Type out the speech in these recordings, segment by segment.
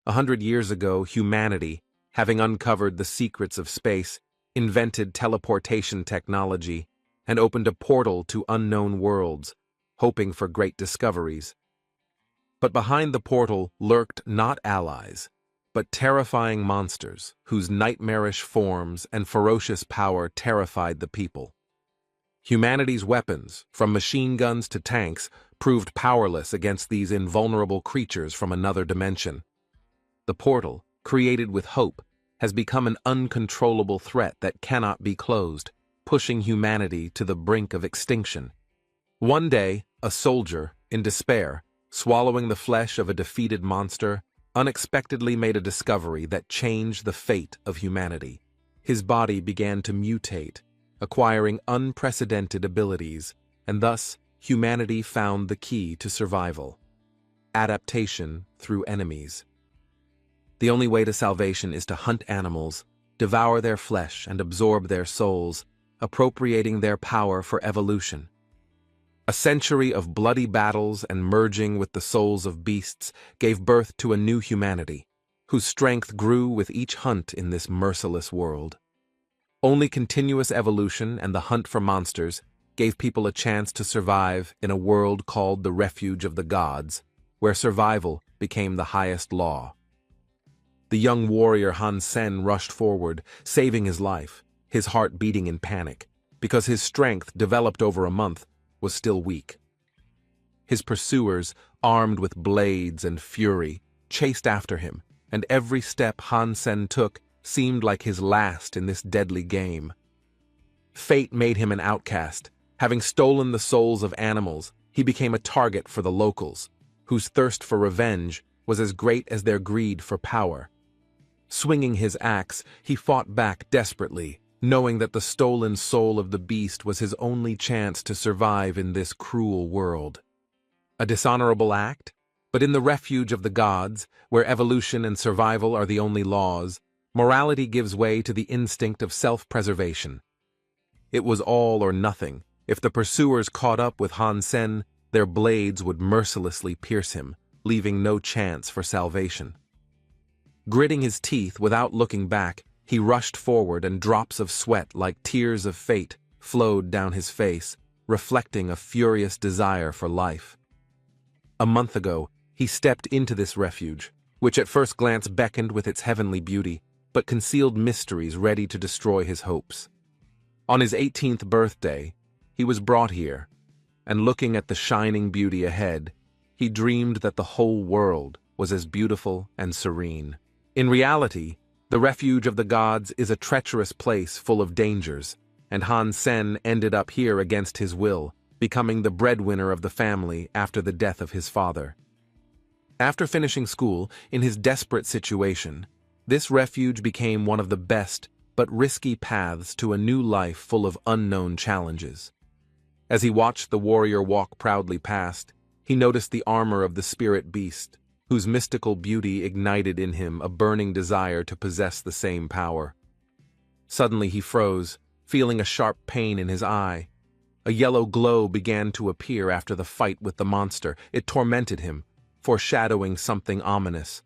100 years ago, humanity, having uncovered the secrets of space, invented teleportation technology and opened a portal to unknown worlds, hoping for great discoveries. But behind the portal lurked not allies, but terrifying monsters whose nightmarish forms and ferocious power terrified the people. Humanity's weapons, from machine guns to tanks, proved powerless against these invulnerable creatures from another dimension. The portal, created with hope, has become an uncontrollable threat that cannot be closed, pushing humanity to the brink of extinction. One day, a soldier, in despair, swallowing the flesh of a defeated monster, unexpectedly made a discovery that changed the fate of humanity. His body began to mutate, acquiring unprecedented abilities, and thus humanity found the key to survival: adaptation through enemies. The only way to salvation is to hunt animals, devour their flesh and absorb their souls, appropriating their power for evolution. A century of bloody battles and merging with the souls of beasts gave birth to a new humanity, whose strength grew with each hunt in this merciless world. Only continuous evolution and the hunt for monsters gave people a chance to survive in a world called the Refuge of the Gods, where survival became the highest law. The young warrior Han Sen rushed forward, saving his life, his heart beating in panic, because his strength, developed over a month, was still weak. His pursuers, armed with blades and fury, chased after him, and every step Han Sen took seemed like his last in this deadly game. Fate made him an outcast. Having stolen the souls of animals, he became a target for the locals, whose thirst for revenge was as great as their greed for power. Swinging his axe, he fought back desperately, knowing that the stolen soul of the beast was his only chance to survive in this cruel world. A dishonorable act? But in the refuge of the gods, where evolution and survival are the only laws, morality gives way to the instinct of self-preservation. It was all or nothing. If the pursuers caught up with Han Sen, their blades would mercilessly pierce him, leaving no chance for salvation. Gritting his teeth without looking back, he rushed forward, and drops of sweat like tears of fate flowed down his face, reflecting a furious desire for life. A month ago, he stepped into this refuge, which at first glance beckoned with its heavenly beauty, but concealed mysteries ready to destroy his hopes. On his 18th birthday, he was brought here, and looking at the shining beauty ahead, he dreamed that the whole world was as beautiful and serene. In reality, the refuge of the gods is a treacherous place full of dangers, and Han Sen ended up here against his will, becoming the breadwinner of the family after the death of his father. After finishing school, in his desperate situation, this refuge became one of the best but risky paths to a new life full of unknown challenges. As he watched the warrior walk proudly past, he noticed the armor of the spirit beast, whose mystical beauty ignited in him a burning desire to possess the same power. Suddenly he froze, feeling a sharp pain in his eye. A yellow glow began to appear after the fight with the monster. It tormented him, foreshadowing something ominous.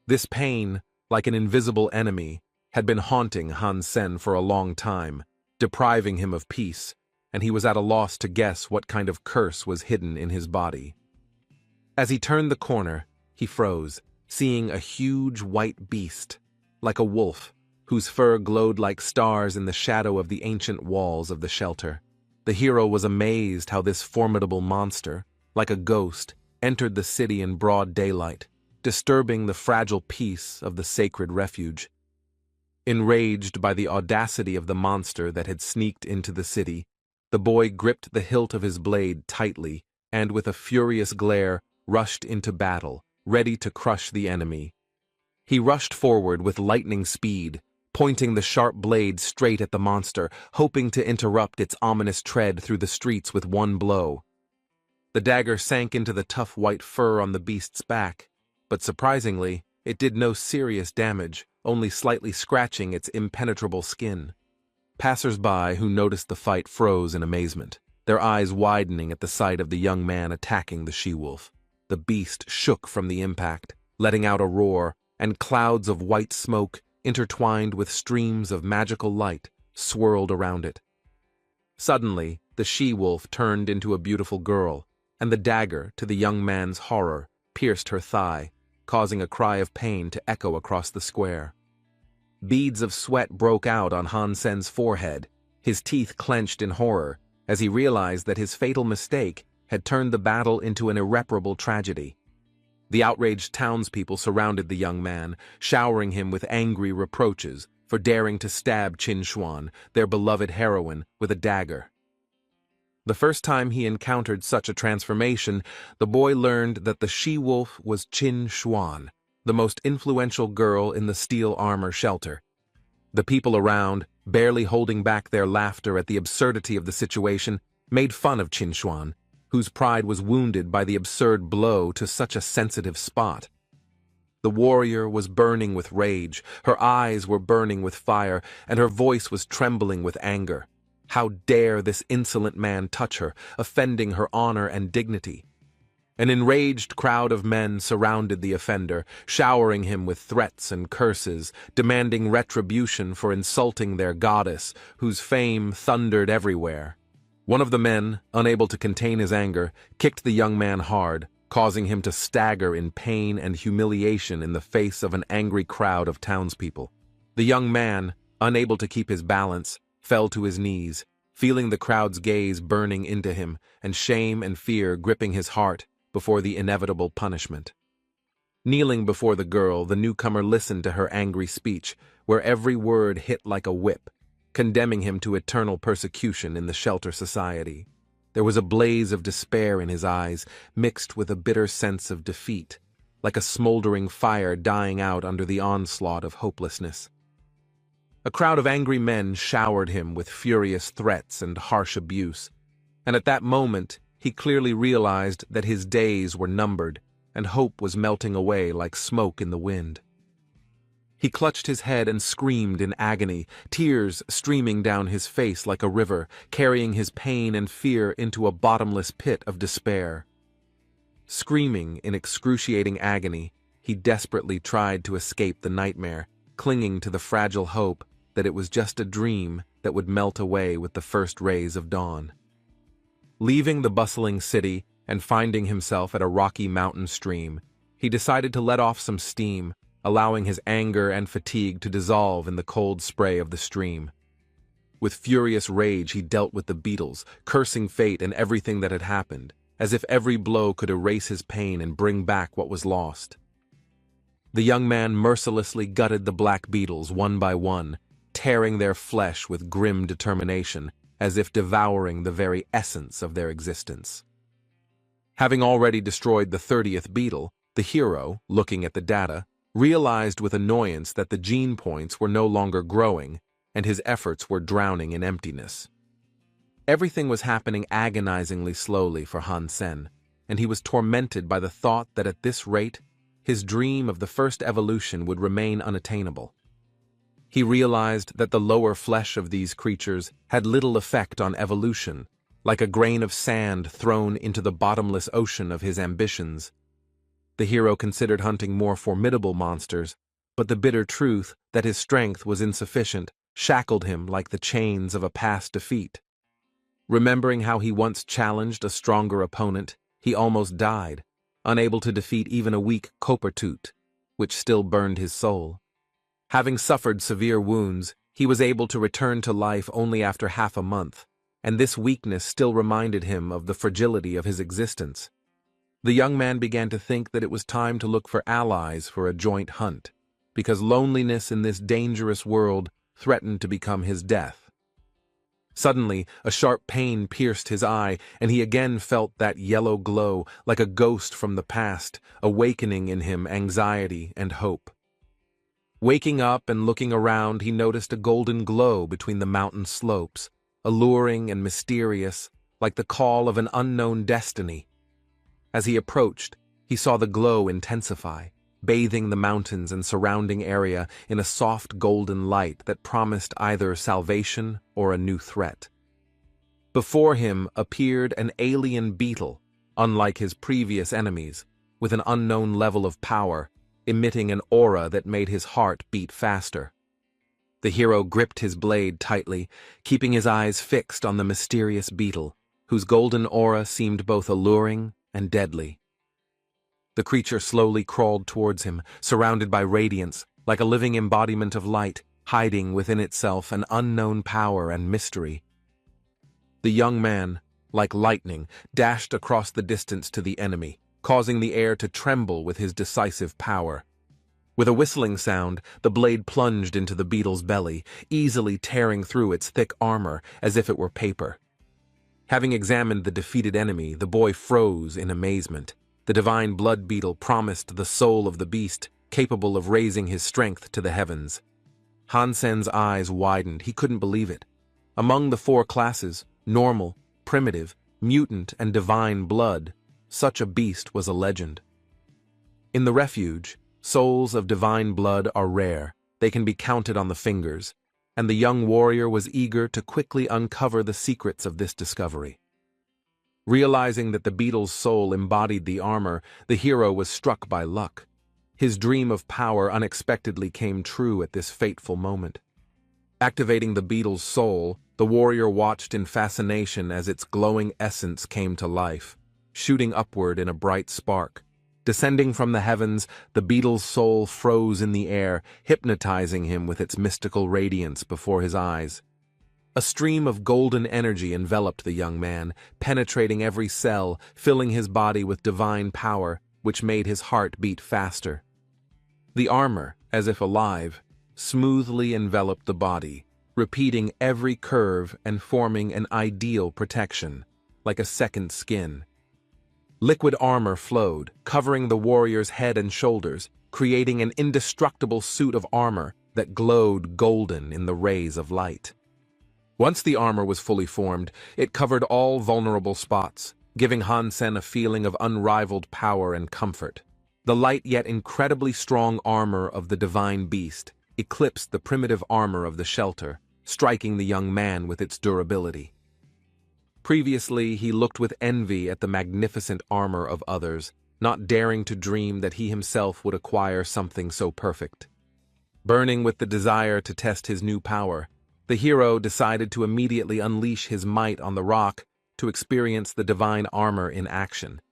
This pain, like an invisible enemy, had been haunting Han Sen for a long time, depriving him of peace, and he was at a loss to guess what kind of curse was hidden in his body. As he turned the corner, he froze, seeing a huge white beast, like a wolf, whose fur glowed like stars in the shadow of the ancient walls of the shelter. The hero was amazed how this formidable monster, like a ghost, entered the city in broad daylight, disturbing the fragile peace of the sacred refuge. Enraged by the audacity of the monster that had sneaked into the city, the boy gripped the hilt of his blade tightly and, with a furious glare, rushed into battle, ready to crush the enemy. He rushed forward with lightning speed, pointing the sharp blade straight at the monster, hoping to interrupt its ominous tread through the streets with one blow. The dagger sank into the tough white fur on the beast's back, but surprisingly, it did no serious damage, only slightly scratching its impenetrable skin. Passers-by who noticed the fight froze in amazement, their eyes widening at the sight of the young man attacking the she-wolf. The beast shook from the impact, letting out a roar, and clouds of white smoke, intertwined with streams of magical light, swirled around it. Suddenly, the she-wolf turned into a beautiful girl, and the dagger, to the young man's horror, pierced her thigh, causing a cry of pain to echo across the square. Beads of sweat broke out on Han Sen's forehead, his teeth clenched in horror, as he realized that his fatal mistake had turned the battle into an irreparable tragedy. The outraged townspeople surrounded the young man, showering him with angry reproaches for daring to stab Qin Xuan, their beloved heroine, with a dagger. The first time he encountered such a transformation, the boy learned that the she-wolf was Qin Xuan, the most influential girl in the steel armor shelter. The people around, barely holding back their laughter at the absurdity of the situation, made fun of Qin Xuan, whose pride was wounded by the absurd blow to such a sensitive spot. The warrior was burning with rage, her eyes were burning with fire, and her voice was trembling with anger. How dare this insolent man touch her, offending her honor and dignity? An enraged crowd of men surrounded the offender, showering him with threats and curses, demanding retribution for insulting their goddess, whose fame thundered everywhere. One of the men, unable to contain his anger, kicked the young man hard, causing him to stagger in pain and humiliation in the face of an angry crowd of townspeople. The young man, unable to keep his balance, fell to his knees, feeling the crowd's gaze burning into him and shame and fear gripping his heart before the inevitable punishment. Kneeling before the girl, the newcomer listened to her angry speech, where every word hit like a whip, condemning him to eternal persecution in the shelter society. There was a blaze of despair in his eyes, mixed with a bitter sense of defeat, like a smoldering fire dying out under the onslaught of hopelessness. A crowd of angry men showered him with furious threats and harsh abuse, and at that moment he clearly realized that his days were numbered and hope was melting away like smoke in the wind. He clutched his head and screamed in agony, tears streaming down his face like a river, carrying his pain and fear into a bottomless pit of despair. Screaming in excruciating agony, he desperately tried to escape the nightmare, clinging to the fragile hope that it was just a dream that would melt away with the first rays of dawn. Leaving the bustling city and finding himself at a rocky mountain stream, he decided to let off some steam, allowing his anger and fatigue to dissolve in the cold spray of the stream. With furious rage he dealt with the beetles, cursing fate and everything that had happened, as if every blow could erase his pain and bring back what was lost. The young man mercilessly gutted the black beetles one by one, tearing their flesh with grim determination, as if devouring the very essence of their existence. Having already destroyed the 30th beetle, the hero, looking at the data, realized with annoyance that the gene points were no longer growing, and his efforts were drowning in emptiness. Everything was happening agonizingly slowly for Han Sen, and he was tormented by the thought that at this rate, his dream of the first evolution would remain unattainable. He realized that the lower flesh of these creatures had little effect on evolution, like a grain of sand thrown into the bottomless ocean of his ambitions. The hero considered hunting more formidable monsters, but the bitter truth that his strength was insufficient shackled him like the chains of a past defeat. Remembering how he once challenged a stronger opponent, he almost died, unable to defeat even a weak Coppertooth, which still burned his soul. Having suffered severe wounds, he was able to return to life only after half a month, and this weakness still reminded him of the fragility of his existence. The young man began to think that it was time to look for allies for a joint hunt, because loneliness in this dangerous world threatened to become his death. Suddenly, a sharp pain pierced his eye, and he again felt that yellow glow, like a ghost from the past, awakening in him anxiety and hope. Waking up and looking around, he noticed a golden glow between the mountain slopes, alluring and mysterious, like the call of an unknown destiny. As he approached, he saw the glow intensify, bathing the mountains and surrounding area in a soft golden light that promised either salvation or a new threat. Before him appeared an alien beetle, unlike his previous enemies, with an unknown level of power, emitting an aura that made his heart beat faster. The hero gripped his blade tightly, keeping his eyes fixed on the mysterious beetle, whose golden aura seemed both alluring and deadly. The creature slowly crawled towards him, surrounded by radiance, like a living embodiment of light, hiding within itself an unknown power and mystery. The young man, like lightning, dashed across the distance to the enemy, causing the air to tremble with his decisive power. With a whistling sound, the blade plunged into the beetle's belly, easily tearing through its thick armor as if it were paper. Having examined the defeated enemy, the boy froze in amazement. The divine blood beetle promised the soul of the beast, capable of raising his strength to the heavens. Hansen's eyes widened. He couldn't believe it. Among the four classes, normal, primitive, mutant, and divine blood, such a beast was a legend. In the refuge, souls of divine blood are rare. They can be counted on the fingers, and the young warrior was eager to quickly uncover the secrets of this discovery. Realizing that the beetle's soul embodied the armor, the hero was struck by luck. His dream of power unexpectedly came true at this fateful moment. Activating the beetle's soul, the warrior watched in fascination as its glowing essence came to life, shooting upward in a bright spark. Descending from the heavens, the beetle's soul froze in the air, hypnotizing him with its mystical radiance before his eyes. A stream of golden energy enveloped the young man, penetrating every cell, filling his body with divine power, which made his heart beat faster. The armor, as if alive, smoothly enveloped the body, repeating every curve and forming an ideal protection, like a second skin. Liquid armor flowed, covering the warrior's head and shoulders, creating an indestructible suit of armor that glowed golden in the rays of light. Once the armor was fully formed, it covered all vulnerable spots, giving Hansen a feeling of unrivaled power and comfort. The light yet incredibly strong armor of the divine beast eclipsed the primitive armor of the shelter, striking the young man with its durability. Previously, he looked with envy at the magnificent armor of others, not daring to dream that he himself would acquire something so perfect. Burning with the desire to test his new power, the hero decided to immediately unleash his might on the rock to experience the divine armor in action.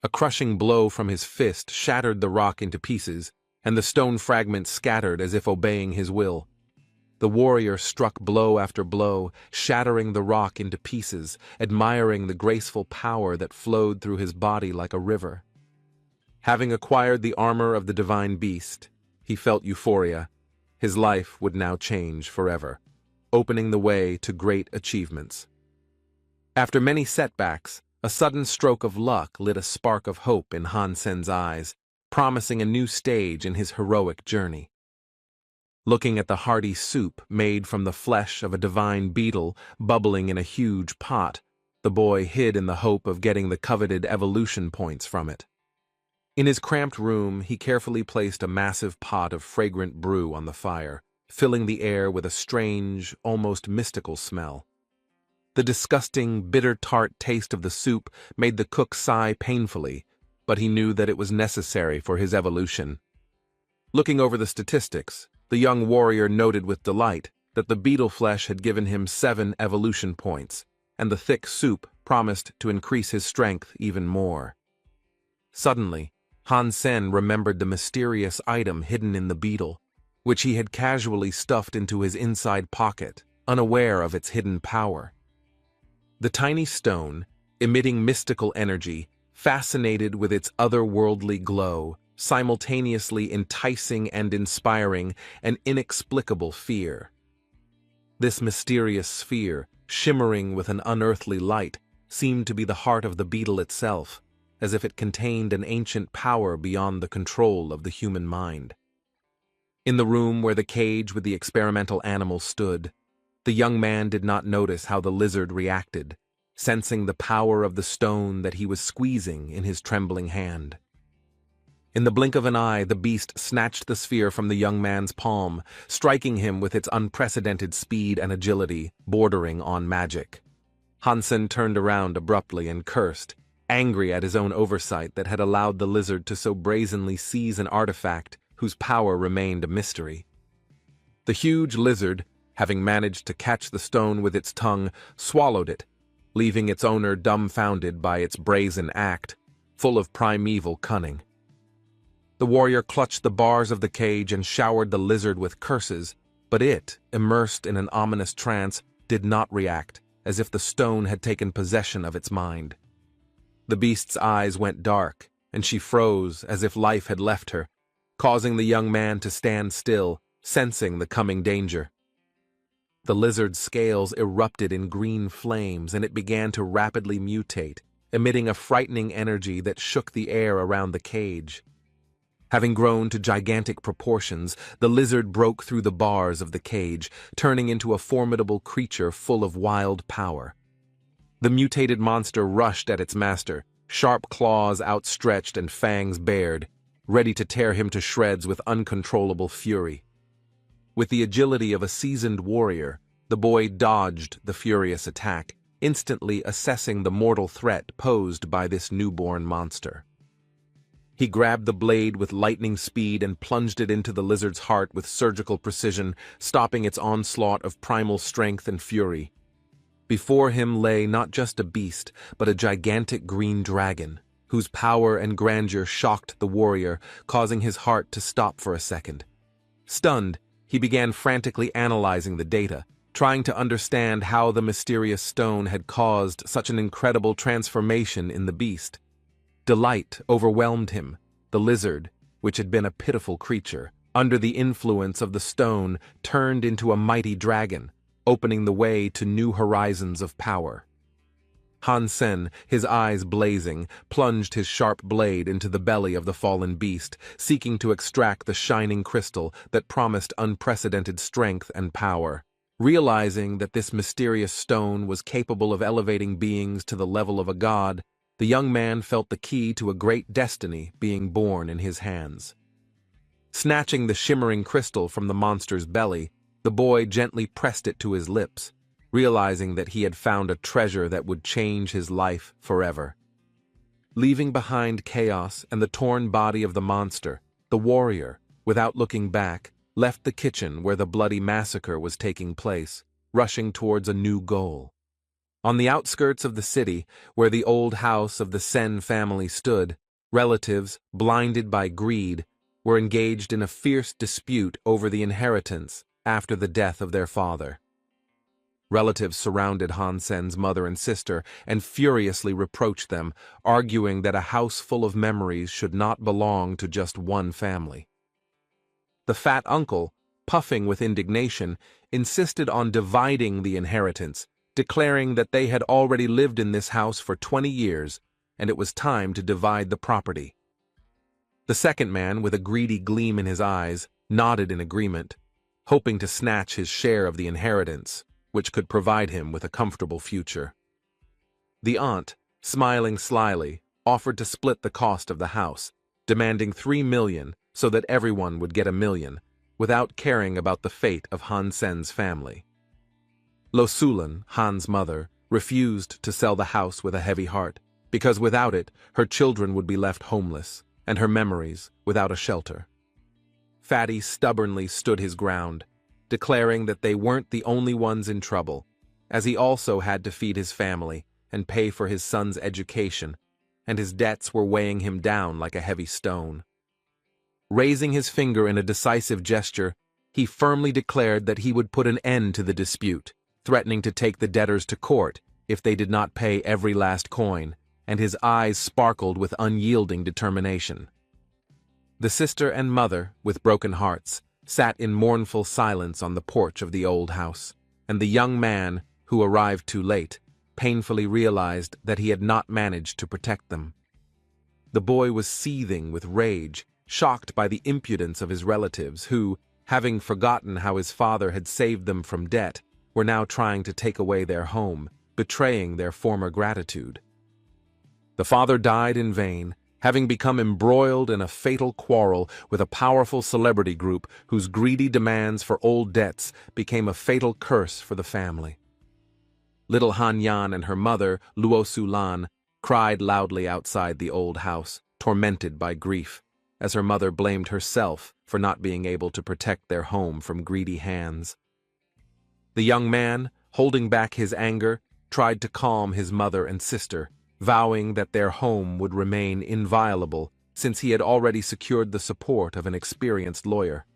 A crushing blow from his fist shattered the rock into pieces, and the stone fragments scattered as if obeying his will. The warrior struck blow after blow, shattering the rock into pieces, admiring the graceful power that flowed through his body like a river. Having acquired the armor of the divine beast, he felt euphoria. His life would now change forever, opening the way to great achievements. After many setbacks, a sudden stroke of luck lit a spark of hope in Hansen's eyes, promising a new stage in his heroic journey. Looking at the hearty soup made from the flesh of a divine beetle bubbling in a huge pot, the boy hid in the hope of getting the coveted evolution points from it. In his cramped room, he carefully placed a massive pot of fragrant brew on the fire, filling the air with a strange, almost mystical smell. The disgusting, bitter-tart taste of the soup made the cook sigh painfully, but he knew that it was necessary for his evolution. Looking over the statistics, the young warrior noted with delight that the beetle flesh had given him 7 evolution points, and the thick soup promised to increase his strength even more. Suddenly, Hansen remembered the mysterious item hidden in the beetle, which he had casually stuffed into his inside pocket, unaware of its hidden power. The tiny stone, emitting mystical energy, fascinated with its otherworldly glow, simultaneously enticing and inspiring an inexplicable fear. This mysterious sphere, shimmering with an unearthly light, seemed to be the heart of the beetle itself, as if it contained an ancient power beyond the control of the human mind. In the room where the cage with the experimental animal stood, the young man did not notice how the lizard reacted, sensing the power of the stone that he was squeezing in his trembling hand. In the blink of an eye, the beast snatched the sphere from the young man's palm, striking him with its unprecedented speed and agility, bordering on magic. Hansen turned around abruptly and cursed. angry at his own oversight that had allowed the lizard to so brazenly seize an artifact whose power remained a mystery. The huge lizard, having managed to catch the stone with its tongue, swallowed it, leaving its owner dumbfounded by its brazen act, full of primeval cunning. The warrior clutched the bars of the cage and showered the lizard with curses, but it, immersed in an ominous trance, did not react, as if the stone had taken possession of its mind. The beast's eyes went dark, and she froze as if life had left her, causing the young man to stand still, sensing the coming danger. The lizard's scales erupted in green flames, and it began to rapidly mutate, emitting a frightening energy that shook the air around the cage. Having grown to gigantic proportions, the lizard broke through the bars of the cage, turning into a formidable creature full of wild power. The mutated monster rushed at its master, sharp claws outstretched and fangs bared, ready to tear him to shreds with uncontrollable fury. With the agility of a seasoned warrior, the boy dodged the furious attack, instantly assessing the mortal threat posed by this newborn monster. He grabbed the blade with lightning speed and plunged it into the lizard's heart with surgical precision, stopping its onslaught of primal strength and fury. Before him lay not just a beast, but a gigantic green dragon, whose power and grandeur shocked the warrior, causing his heart to stop for a second. Stunned, he began frantically analyzing the data, trying to understand how the mysterious stone had caused such an incredible transformation in the beast. Delight overwhelmed him. The lizard, which had been a pitiful creature, under the influence of the stone, turned into a mighty dragon, opening the way to new horizons of power. Han Sen, his eyes blazing, plunged his sharp blade into the belly of the fallen beast, seeking to extract the shining crystal that promised unprecedented strength and power. Realizing that this mysterious stone was capable of elevating beings to the level of a god, the young man felt the key to a great destiny being born in his hands. Snatching the shimmering crystal from the monster's belly, the boy gently pressed it to his lips, realizing that he had found a treasure that would change his life forever. Leaving behind chaos and the torn body of the monster, the warrior, without looking back, left the kitchen where the bloody massacre was taking place, rushing towards a new goal. On the outskirts of the city, where the old house of the Sen family stood, relatives, blinded by greed, were engaged in a fierce dispute over the inheritance after the death of their father. Relatives surrounded Han Sen's mother and sister and furiously reproached them, arguing that a house full of memories should not belong to just one family. The fat uncle, puffing with indignation, insisted on dividing the inheritance, declaring that they had already lived in this house for 20 years, and it was time to divide the property. The second man, with a greedy gleam in his eyes, nodded in agreement, hoping to snatch his share of the inheritance, which could provide him with a comfortable future. The aunt, smiling slyly, offered to split the cost of the house, demanding 3 million so that everyone would get 1 million, without caring about the fate of Han Sen's family. Lo Sulan, Han's mother, refused to sell the house with a heavy heart, because without it, her children would be left homeless, and her memories without a shelter. Fatty stubbornly stood his ground, declaring that they weren't the only ones in trouble, as he also had to feed his family and pay for his son's education, and his debts were weighing him down like a heavy stone. Raising his finger in a decisive gesture, he firmly declared that he would put an end to the dispute, threatening to take the debtors to court if they did not pay every last coin, and his eyes sparkled with unyielding determination. The sister and mother, with broken hearts, sat in mournful silence on the porch of the old house, and the young man, who arrived too late, painfully realized that he had not managed to protect them. The boy was seething with rage, shocked by the impudence of his relatives who, having forgotten how his father had saved them from debt, were now trying to take away their home, betraying their former gratitude. The father died in vain, having become embroiled in a fatal quarrel with a powerful celebrity group whose greedy demands for old debts became a fatal curse for the family. Little Han Yan and her mother, Luo Sulan, cried loudly outside the old house, tormented by grief, as her mother blamed herself for not being able to protect their home from greedy hands. The young man, holding back his anger, tried to calm his mother and sister, vowing that their home would remain inviolable since he had already secured the support of an experienced lawyer.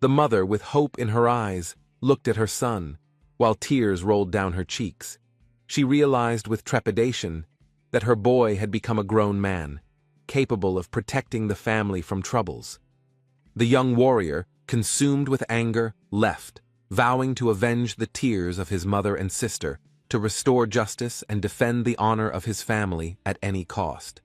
The mother, with hope in her eyes, looked at her son, while tears rolled down her cheeks. She realized with trepidation that her boy had become a grown man, capable of protecting the family from troubles. The young warrior, consumed with anger, left, vowing to avenge the tears of his mother and sister, to restore justice and defend the honor of his family at any cost.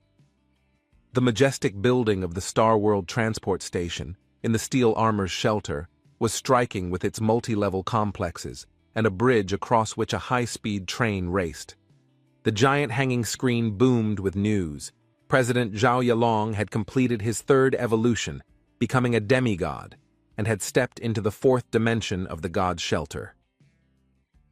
The majestic building of the Star World Transport Station, in the Steel Armor's shelter, was striking with its multi-level complexes and a bridge across which a high-speed train raced. The giant hanging screen boomed with news. President Zhao Yalong had completed his third evolution, becoming a demigod, and had stepped into the fourth dimension of the god's shelter.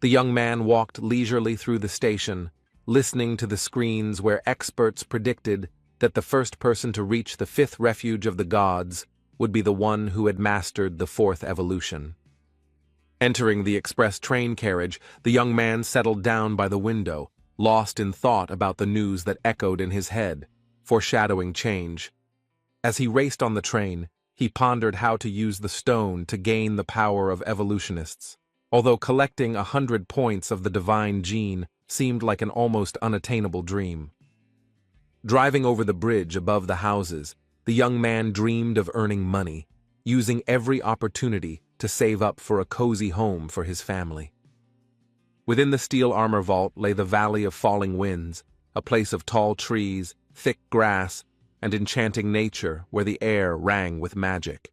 The young man walked leisurely through the station, listening to the screens where experts predicted that the first person to reach the fifth refuge of the gods would be the one who had mastered the fourth evolution. Entering the express train carriage, the young man settled down by the window, lost in thought about the news that echoed in his head, foreshadowing change. As he raced on the train, he pondered how to use the stone to gain the power of evolutionists, although collecting 100 points of the divine gene seemed like an almost unattainable dream. Driving over the bridge above the houses, the young man dreamed of earning money, using every opportunity to save up for a cozy home for his family. Within the steel armor vault lay the Valley of Falling Winds, a place of tall trees, thick grass, and enchanting nature where the air rang with magic.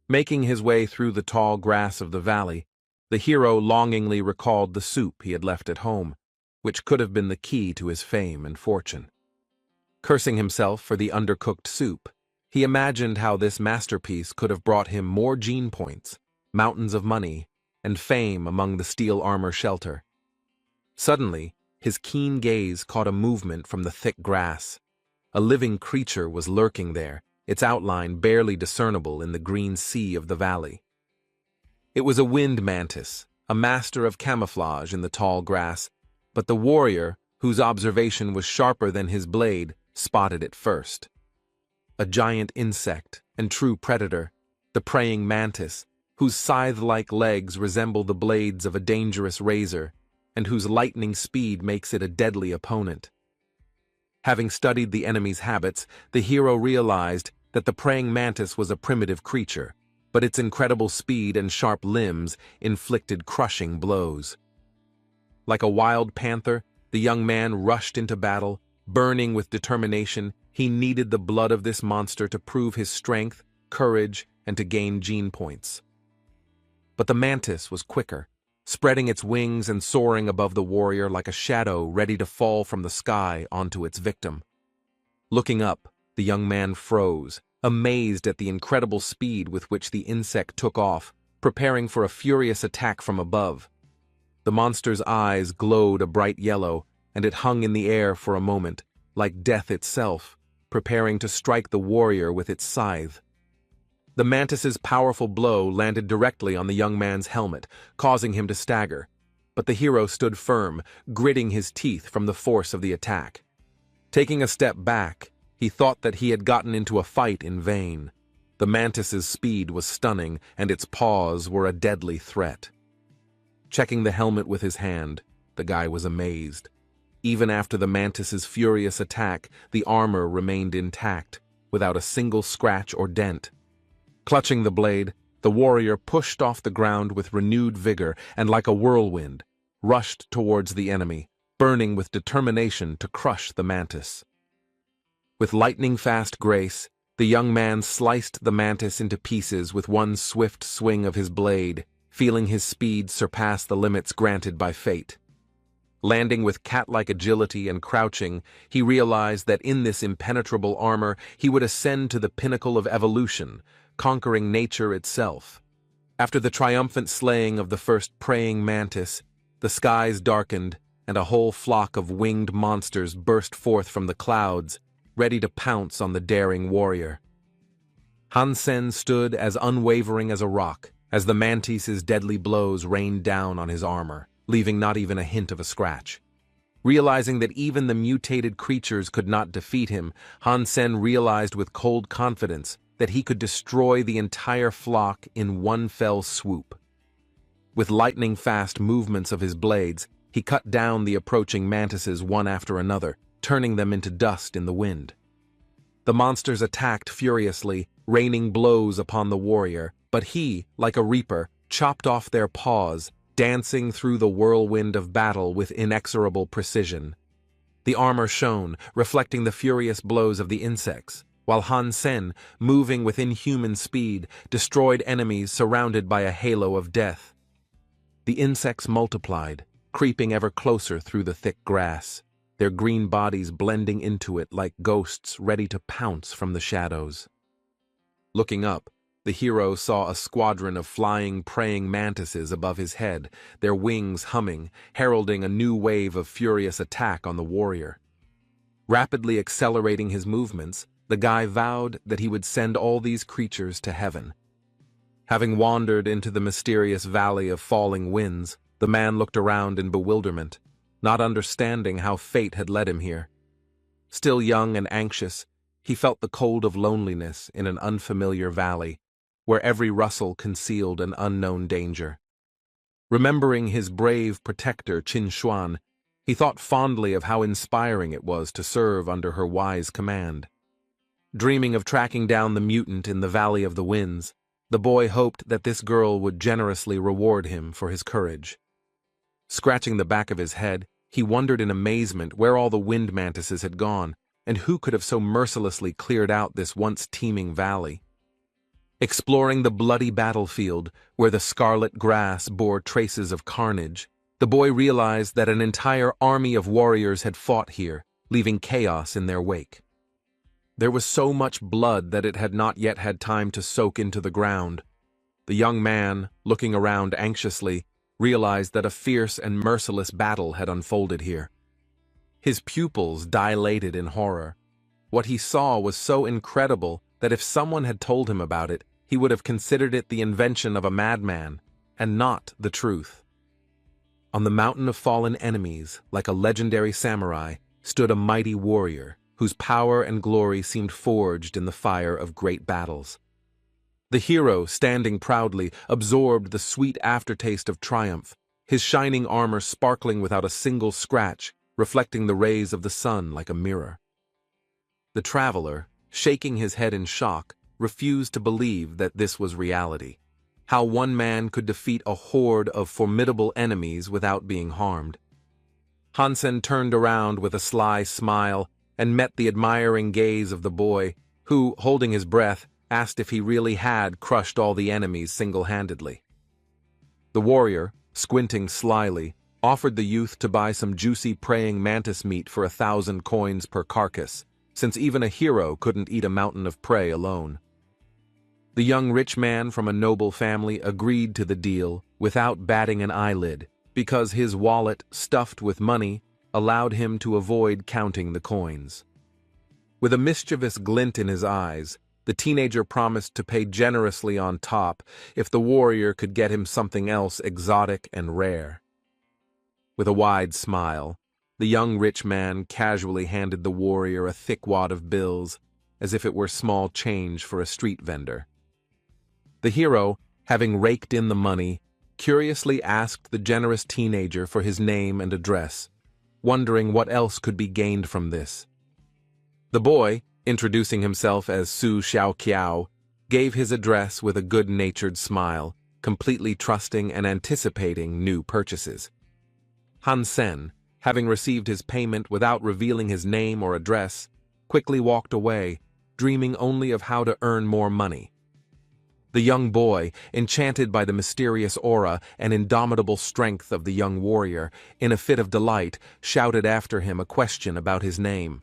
Making his way through the tall grass of the valley, the hero longingly recalled the soup he had left at home, which could have been the key to his fame and fortune. Cursing himself for the undercooked soup, he imagined how this masterpiece could have brought him more gene points, mountains of money, and fame among the steel armor shelter. Suddenly, his keen gaze caught a movement from the thick grass. A living creature was lurking there, its outline barely discernible in the green sea of the valley. It was a wind mantis, a master of camouflage in the tall grass, but the warrior, whose observation was sharper than his blade, spotted it first. A giant insect and true predator, the praying mantis, whose scythe-like legs resemble the blades of a dangerous razor, and whose lightning speed makes it a deadly opponent. Having studied the enemy's habits, the hero realized that the praying mantis was a primitive creature, but its incredible speed and sharp limbs inflicted crushing blows. Like a wild panther, the young man rushed into battle. Burning with determination, he needed the blood of this monster to prove his strength, courage, and to gain gene points. But the mantis was quicker, spreading its wings and soaring above the warrior like a shadow ready to fall from the sky onto its victim. Looking up, the young man froze, amazed at the incredible speed with which the insect took off, preparing for a furious attack from above. The monster's eyes glowed a bright yellow, and it hung in the air for a moment, like death itself, preparing to strike the warrior with its scythe. The mantis's powerful blow landed directly on the young man's helmet, causing him to stagger, but the hero stood firm, gritting his teeth from the force of the attack. Taking a step back, he thought that he had gotten into a fight in vain. The mantis's speed was stunning, and its paws were a deadly threat. Checking the helmet with his hand, the guy was amazed. Even after the mantis's furious attack, the armor remained intact, without a single scratch or dent. Clutching the blade, the warrior pushed off the ground with renewed vigor and, like a whirlwind, rushed towards the enemy, burning with determination to crush the mantis. With lightning-fast grace, the young man sliced the mantis into pieces with one swift swing of his blade, feeling his speed surpass the limits granted by fate. Landing with cat-like agility and crouching, he realized that in this impenetrable armor he would ascend to the pinnacle of evolution, conquering nature itself. After the triumphant slaying of the first praying mantis, the skies darkened, and a whole flock of winged monsters burst forth from the clouds, ready to pounce on the daring warrior. Hansen stood as unwavering as a rock, as the mantis's deadly blows rained down on his armor, leaving not even a hint of a scratch. Realizing that even the mutated creatures could not defeat him, Hansen realized with cold confidence that he could destroy the entire flock in one fell swoop. With lightning-fast movements of his blades, he cut down the approaching mantises one after another, turning them into dust in the wind. The monsters attacked furiously, raining blows upon the warrior, but he, like a reaper, chopped off their paws, dancing through the whirlwind of battle with inexorable precision. The armor shone, reflecting the furious blows of the insects, while Hansen, moving with inhuman speed, destroyed enemies surrounded by a halo of death. The insects multiplied, creeping ever closer through the thick grass, their green bodies blending into it like ghosts ready to pounce from the shadows. Looking up, the hero saw a squadron of flying praying mantises above his head, their wings humming, heralding a new wave of furious attack on the warrior. Rapidly accelerating his movements, the guy vowed that he would send all these creatures to heaven. Having wandered into the mysterious valley of falling winds, the man looked around in bewilderment, not understanding how fate had led him here. Still young and anxious, he felt the cold of loneliness in an unfamiliar valley, where every rustle concealed an unknown danger. Remembering his brave protector Qin Xuan, he thought fondly of how inspiring it was to serve under her wise command. Dreaming of tracking down the mutant in the Valley of the Winds, the boy hoped that this girl would generously reward him for his courage. Scratching the back of his head, he wondered in amazement where all the wind mantises had gone, and who could have so mercilessly cleared out this once teeming valley. Exploring the bloody battlefield, where the scarlet grass bore traces of carnage, the boy realized that an entire army of warriors had fought here, leaving chaos in their wake. There was so much blood that it had not yet had time to soak into the ground. The young man, looking around anxiously, realized that a fierce and merciless battle had unfolded here. His pupils dilated in horror. What he saw was so incredible that if someone had told him about it, he would have considered it the invention of a madman, and not the truth. On the mountain of fallen enemies, like a legendary samurai, stood a mighty warrior, whose power and glory seemed forged in the fire of great battles. The hero, standing proudly, absorbed the sweet aftertaste of triumph, his shining armor sparkling without a single scratch, reflecting the rays of the sun like a mirror. The traveler, shaking his head in shock, refused to believe that this was reality. How one man could defeat a horde of formidable enemies without being harmed. Hansen turned around with a sly smile and met the admiring gaze of the boy, who, holding his breath, asked if he really had crushed all the enemies single-handedly. The warrior, squinting slyly, offered the youth to buy some juicy praying mantis meat for 1,000 coins per carcass, since even a hero couldn't eat a mountain of prey alone. The young rich man from a noble family agreed to the deal without batting an eyelid, because his wallet, stuffed with money, allowed him to avoid counting the coins. With a mischievous glint in his eyes, the teenager promised to pay generously on top if the warrior could get him something else exotic and rare. With a wide smile, the young rich man casually handed the warrior a thick wad of bills, as if it were small change for a street vendor. The hero, having raked in the money, curiously asked the generous teenager for his name and address, wondering what else could be gained from this. The boy, introducing himself as Su Xiaoqiao, gave his address with a good-natured smile, completely trusting and anticipating new purchases. Hansen, having received his payment without revealing his name or address, quickly walked away, dreaming only of how to earn more money. The young boy, enchanted by the mysterious aura and indomitable strength of the young warrior, in a fit of delight, shouted after him a question about his name.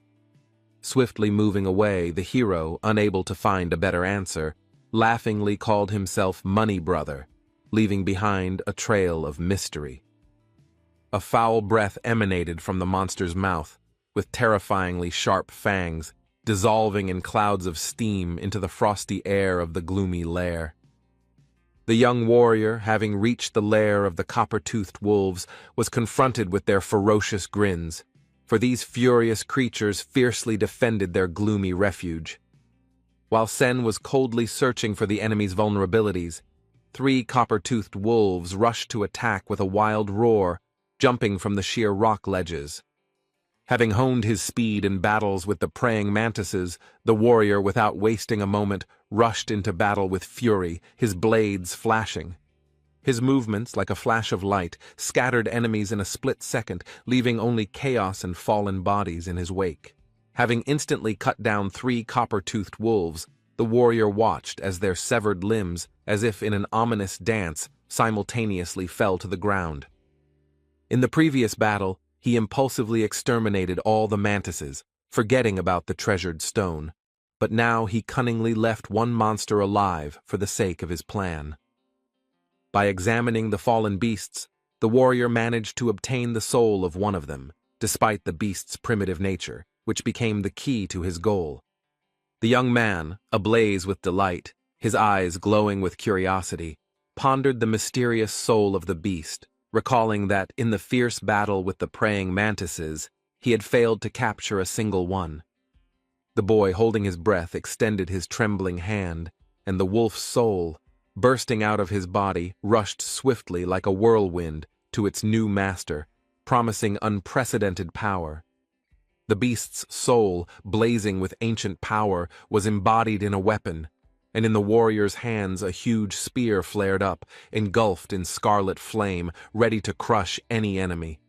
Swiftly moving away, the hero, unable to find a better answer, laughingly called himself Money Brother, leaving behind a trail of mystery. A foul breath emanated from the monster's mouth, with terrifyingly sharp fangs, dissolving in clouds of steam into the frosty air of the gloomy lair. The young warrior, having reached the lair of the copper-toothed wolves, was confronted with their ferocious grins, for these furious creatures fiercely defended their gloomy refuge. While Sen was coldly searching for the enemy's vulnerabilities, 3 copper-toothed wolves rushed to attack with a wild roar, jumping from the sheer rock ledges. Having honed his speed in battles with the praying mantises, the warrior, without wasting a moment, rushed into battle with fury, his blades flashing. His movements, like a flash of light, scattered enemies in a split second, leaving only chaos and fallen bodies in his wake. Having instantly cut down 3 copper-toothed wolves, the warrior watched as their severed limbs, as if in an ominous dance, simultaneously fell to the ground. In the previous battle, he impulsively exterminated all the mantises, forgetting about the treasured stone, but now he cunningly left one monster alive for the sake of his plan. By examining the fallen beasts, the warrior managed to obtain the soul of one of them, despite the beast's primitive nature, which became the key to his goal. The young man, ablaze with delight, his eyes glowing with curiosity, pondered the mysterious soul of the beast, recalling that in the fierce battle with the praying mantises, he had failed to capture a single one. The boy, holding his breath, extended his trembling hand, and the wolf's soul, bursting out of his body, rushed swiftly like a whirlwind to its new master, promising unprecedented power. The beast's soul, blazing with ancient power, was embodied in a weapon, and in the warrior's hands a huge spear flared up, engulfed in scarlet flame, ready to crush any enemy.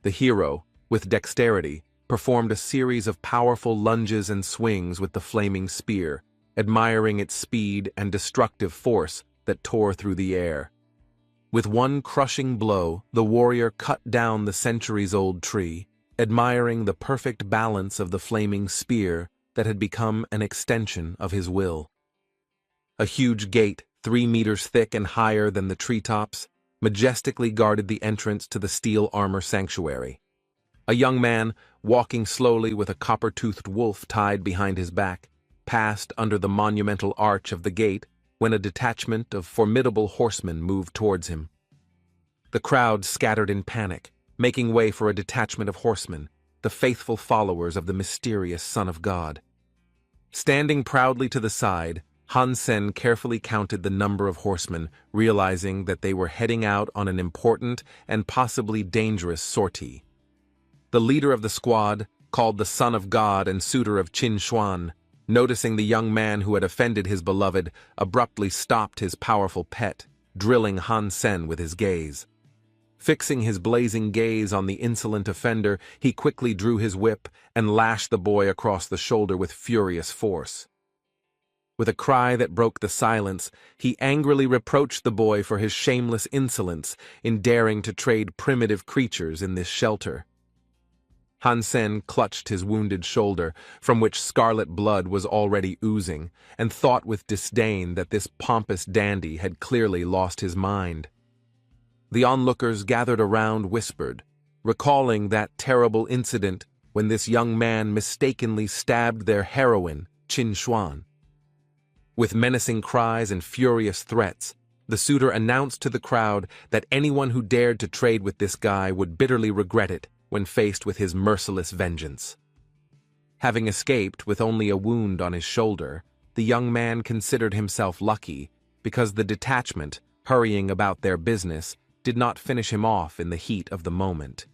The hero, with dexterity, performed a series of powerful lunges and swings with the flaming spear, admiring its speed and destructive force that tore through the air. With one crushing blow, the warrior cut down the centuries-old tree, admiring the perfect balance of the flaming spear that had become an extension of his will. A huge gate, 3 meters thick and higher than the treetops, majestically guarded the entrance to the steel armor sanctuary. A young man, walking slowly with a copper-toothed wolf tied behind his back, passed under the monumental arch of the gate when a detachment of formidable horsemen moved towards him. The crowd scattered in panic, making way for a detachment of horsemen, the faithful followers of the mysterious Son of God. Standing proudly to the side, Han Sen carefully counted the number of horsemen, realizing that they were heading out on an important and possibly dangerous sortie. The leader of the squad, called the Son of God and suitor of Qin Xuan, noticing the young man who had offended his beloved, abruptly stopped his powerful pet, drilling Han Sen with his gaze. Fixing his blazing gaze on the insolent offender, he quickly drew his whip and lashed the boy across the shoulder with furious force. With a cry that broke the silence, he angrily reproached the boy for his shameless insolence in daring to trade primitive creatures in this shelter. Han Sen clutched his wounded shoulder, from which scarlet blood was already oozing, and thought with disdain that this pompous dandy had clearly lost his mind. The onlookers gathered around whispered, recalling that terrible incident when this young man mistakenly stabbed their heroine, Qin Xuan. With menacing cries and furious threats, the suitor announced to the crowd that anyone who dared to trade with this guy would bitterly regret it when faced with his merciless vengeance. Having escaped with only a wound on his shoulder, the young man considered himself lucky because the detachment, hurrying about their business, did not finish him off in the heat of the moment.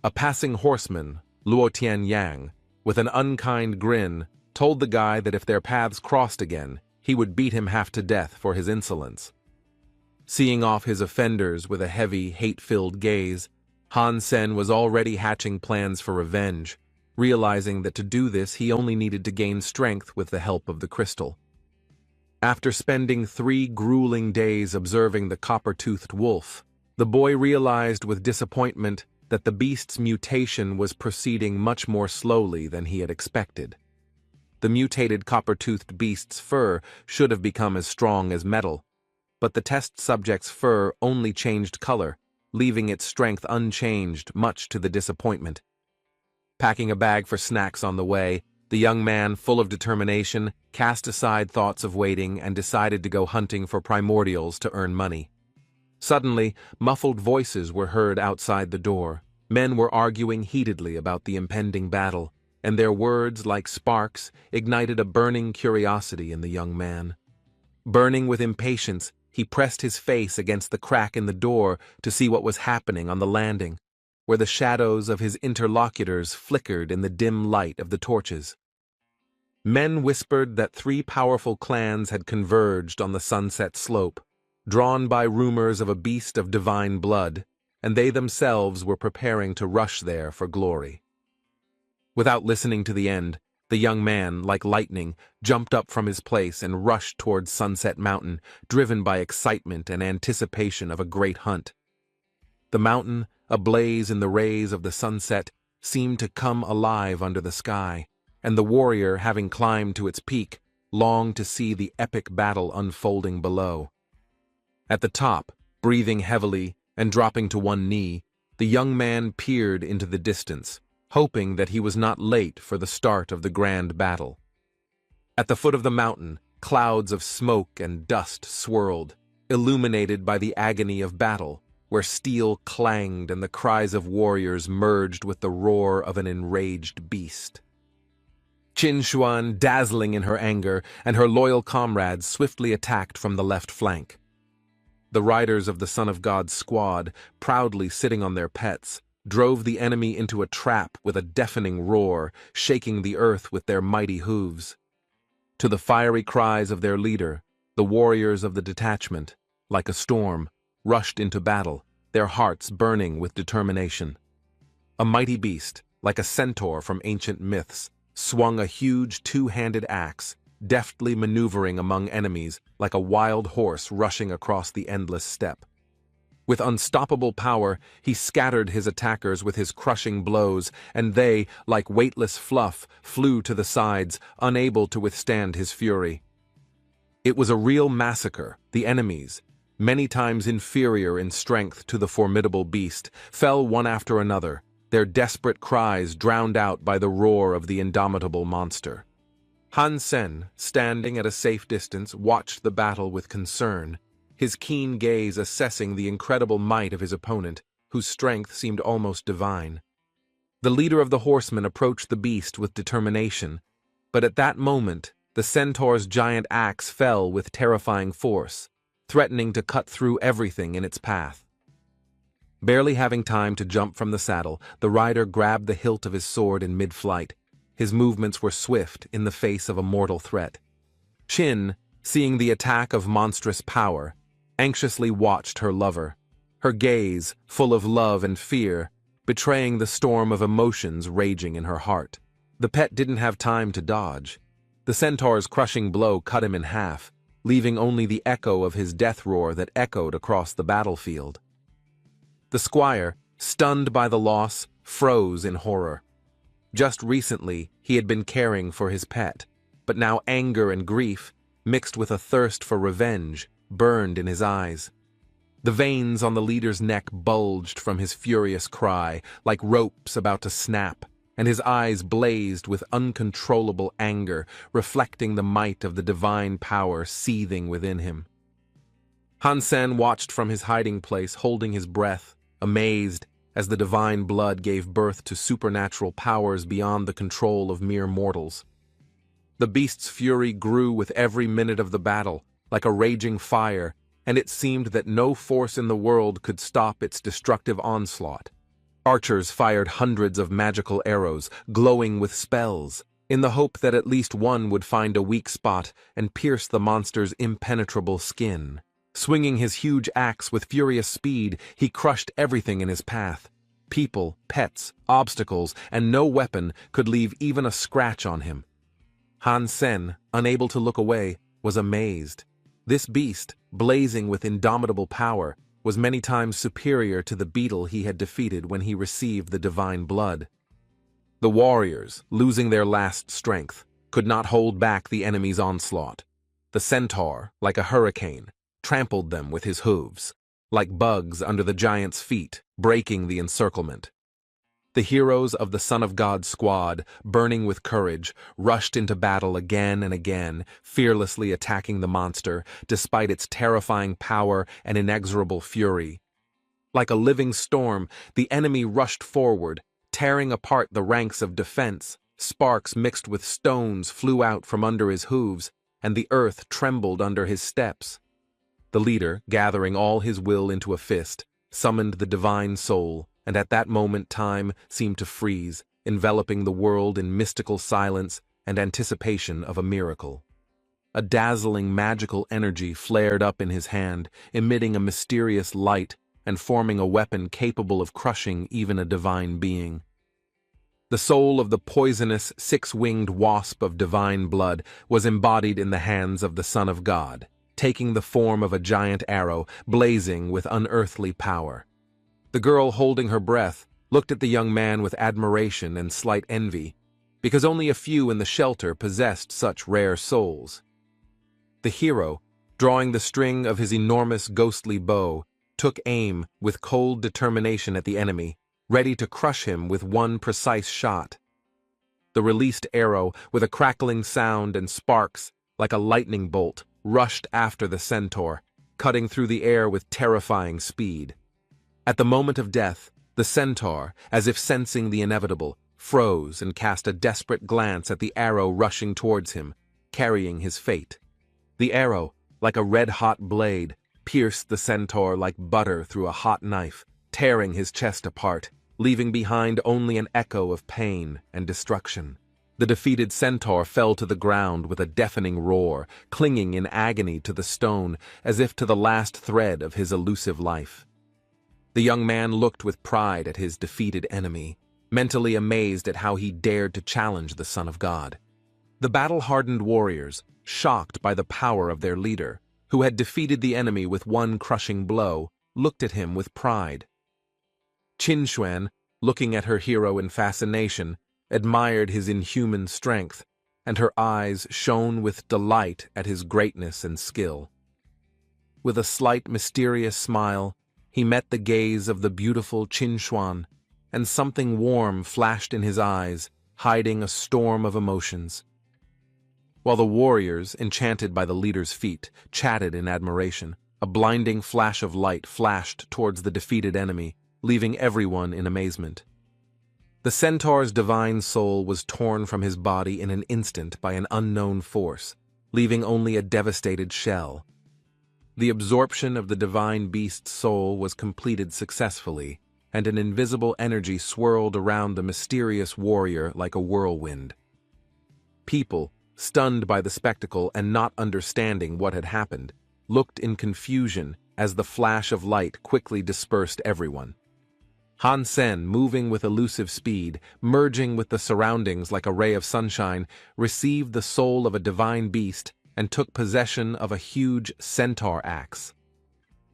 A passing horseman, Luo Tianyang, with an unkind grin, told the guy that if their paths crossed again, he would beat him half to death for his insolence. Seeing off his offenders with a heavy, hate-filled gaze, Han Sen was already hatching plans for revenge, realizing that to do this he only needed to gain strength with the help of the crystal. After spending 3 grueling days observing the copper-toothed wolf, the boy realized with disappointment that the beast's mutation was proceeding much more slowly than he had expected. The mutated copper-toothed beast's fur should have become as strong as metal, but the test subject's fur only changed color, leaving its strength unchanged, much to the disappointment. Packing a bag for snacks on the way, the young man, full of determination, cast aside thoughts of waiting and decided to go hunting for primordials to earn money. Suddenly, muffled voices were heard outside the door. Men were arguing heatedly about the impending battle, and their words, like sparks, ignited a burning curiosity in the young man. Burning with impatience, he pressed his face against the crack in the door to see what was happening on the landing, where the shadows of his interlocutors flickered in the dim light of the torches. Men whispered that 3 powerful clans had converged on the sunset slope, drawn by rumors of a beast of divine blood, and they themselves were preparing to rush there for glory. Without listening to the end, the young man, like lightning, jumped up from his place and rushed towards Sunset Mountain, driven by excitement and anticipation of a great hunt. The mountain, ablaze in the rays of the sunset, seemed to come alive under the sky, and the warrior, having climbed to its peak, longed to see the epic battle unfolding below. At the top, breathing heavily and dropping to one knee, the young man peered into the distance, hoping that he was not late for the start of the grand battle. At the foot of the mountain, clouds of smoke and dust swirled, illuminated by the agony of battle, where steel clanged and the cries of warriors merged with the roar of an enraged beast. Qin Xuan, dazzling in her anger, and her loyal comrades swiftly attacked from the left flank. The riders of the Son of God's squad, proudly sitting on their pets, drove the enemy into a trap with a deafening roar, shaking the earth with their mighty hooves. To the fiery cries of their leader, the warriors of the detachment, like a storm, rushed into battle, their hearts burning with determination. A mighty beast, like a centaur from ancient myths, swung a huge 2-handed axe, deftly maneuvering among enemies like a wild horse rushing across the endless steppe. With unstoppable power, he scattered his attackers with his crushing blows, and they, like weightless fluff, flew to the sides, unable to withstand his fury. It was a real massacre. The enemies, many times inferior in strength to the formidable beast, fell one after another, their desperate cries drowned out by the roar of the indomitable monster. Han Sen, standing at a safe distance, watched the battle with concern, his keen gaze assessing the incredible might of his opponent, whose strength seemed almost divine. The leader of the horsemen approached the beast with determination, but at that moment, the centaur's giant axe fell with terrifying force, threatening to cut through everything in its path. Barely having time to jump from the saddle, the rider grabbed the hilt of his sword in mid-flight. His movements were swift in the face of a mortal threat. Qin, seeing the attack of monstrous power, anxiously watched her lover, her gaze, full of love and fear, betraying the storm of emotions raging in her heart. The pet didn't have time to dodge. The centaur's crushing blow cut him in half, leaving only the echo of his death roar that echoed across the battlefield. The squire, stunned by the loss, froze in horror. Just recently, he had been caring for his pet, but now anger and grief, mixed with a thirst for revenge, burned in his eyes. The veins on the leader's neck bulged from his furious cry, like ropes about to snap, and his eyes blazed with uncontrollable anger, reflecting the might of the divine power seething within him. Han Sen watched from his hiding place, holding his breath, amazed, as the divine blood gave birth to supernatural powers beyond the control of mere mortals. The beast's fury grew with every minute of the battle, like a raging fire, and it seemed that no force in the world could stop its destructive onslaught. Archers fired hundreds of magical arrows, glowing with spells, in the hope that at least one would find a weak spot and pierce the monster's impenetrable skin. Swinging his huge axe with furious speed, he crushed everything in his path. People, pets, obstacles, and no weapon could leave even a scratch on him. Han Sen, unable to look away, was amazed. This beast, blazing with indomitable power, was many times superior to the beetle he had defeated when he received the divine blood. The warriors, losing their last strength, could not hold back the enemy's onslaught. The centaur, like a hurricane, trampled them with his hooves. like bugs under the giant's feet, breaking the encirclement. The heroes of the Son of God squad, burning with courage, rushed into battle again and again, fearlessly attacking the monster, despite its terrifying power and inexorable fury. Like a living storm, the enemy rushed forward, tearing apart the ranks of defense. Sparks mixed with stones flew out from under his hooves, and the earth trembled under his steps. The leader, gathering all his will into a fist, summoned the divine soul, and at that moment time seemed to freeze, enveloping the world in mystical silence and anticipation of a miracle. A dazzling magical energy flared up in his hand, emitting a mysterious light and forming a weapon capable of crushing even a divine being. The soul of the poisonous, six-winged wasp of divine blood was embodied in the hands of the Son of God, taking the form of a giant arrow, blazing with unearthly power. The girl, holding her breath, looked at the young man with admiration and slight envy, because only a few in the shelter possessed such rare souls. The hero, drawing the string of his enormous ghostly bow, took aim with cold determination at the enemy, ready to crush him with one precise shot. The released arrow, with a crackling sound and sparks, like a lightning bolt, rushed after the centaur, cutting through the air with terrifying speed. At the moment of death, the centaur, as if sensing the inevitable, froze and cast a desperate glance at the arrow rushing towards him, carrying his fate. The arrow, like a red-hot blade, pierced the centaur like butter through a hot knife, tearing his chest apart, leaving behind only an echo of pain and destruction. The defeated centaur fell to the ground with a deafening roar, clinging in agony to the stone as if to the last thread of his elusive life. The young man looked with pride at his defeated enemy, mentally amazed at how he dared to challenge the Son of God. The battle-hardened warriors, shocked by the power of their leader, who had defeated the enemy with one crushing blow, looked at him with pride. Qinshuan, looking at her hero in fascination, admired his inhuman strength, and her eyes shone with delight at his greatness and skill. With a slight mysterious smile, he met the gaze of the beautiful Qinshuan, and something warm flashed in his eyes, hiding a storm of emotions. While the warriors, enchanted by the leader's feat, chatted in admiration, a blinding flash of light flashed towards the defeated enemy, leaving everyone in amazement. The centaur's divine soul was torn from his body in an instant by an unknown force, leaving only a devastated shell. The absorption of the divine beast's soul was completed successfully, and an invisible energy swirled around the mysterious warrior like a whirlwind. People, stunned by the spectacle and not understanding what had happened, looked in confusion as the flash of light quickly dispersed everyone. Han Sen, moving with elusive speed, merging with the surroundings like a ray of sunshine, received the soul of a divine beast and took possession of a huge centaur axe.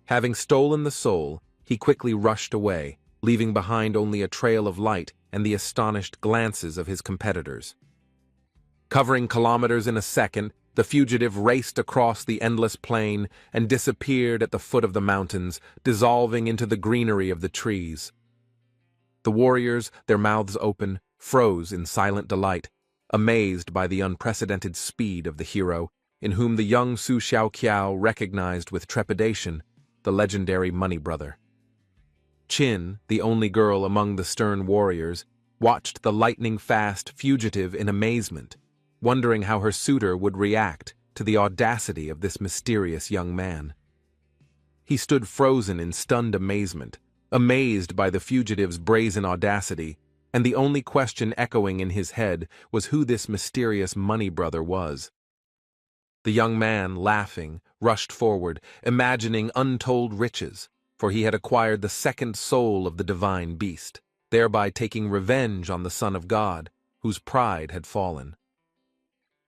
Having stolen the soul, he quickly rushed away, leaving behind only a trail of light and the astonished glances of his competitors. Covering kilometers in a second, the fugitive raced across the endless plain and disappeared at the foot of the mountains, dissolving into the greenery of the trees. The warriors, their mouths open, froze in silent delight, amazed by the unprecedented speed of the hero, in whom the young Su Xiaoqiao recognized with trepidation the legendary Money Brother. Qin, the only girl among the stern warriors, watched the lightning-fast fugitive in amazement, wondering how her suitor would react to the audacity of this mysterious young man. He stood frozen in stunned amazement, amazed by the fugitive's brazen audacity, and the only question echoing in his head was who this mysterious Money Brother was. The young man, laughing, rushed forward, imagining untold riches, for he had acquired the second soul of the divine beast, thereby taking revenge on the Son of God, whose pride had fallen.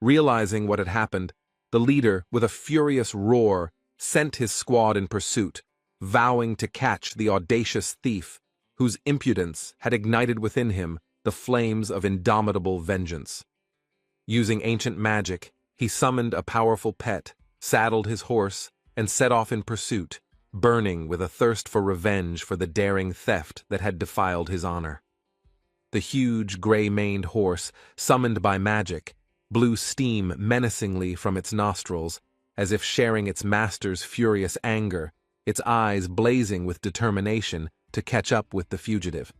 Realizing what had happened, the leader, with a furious roar, sent his squad in pursuit, vowing to catch the audacious thief, whose impudence had ignited within him the flames of indomitable vengeance. Using ancient magic, he summoned a powerful pet, saddled his horse, and set off in pursuit, burning with a thirst for revenge for the daring theft that had defiled his honor. The huge, gray-maned horse, summoned by magic, blew steam menacingly from its nostrils, as if sharing its master's furious anger, its eyes blazing with determination to catch up with the fugitive.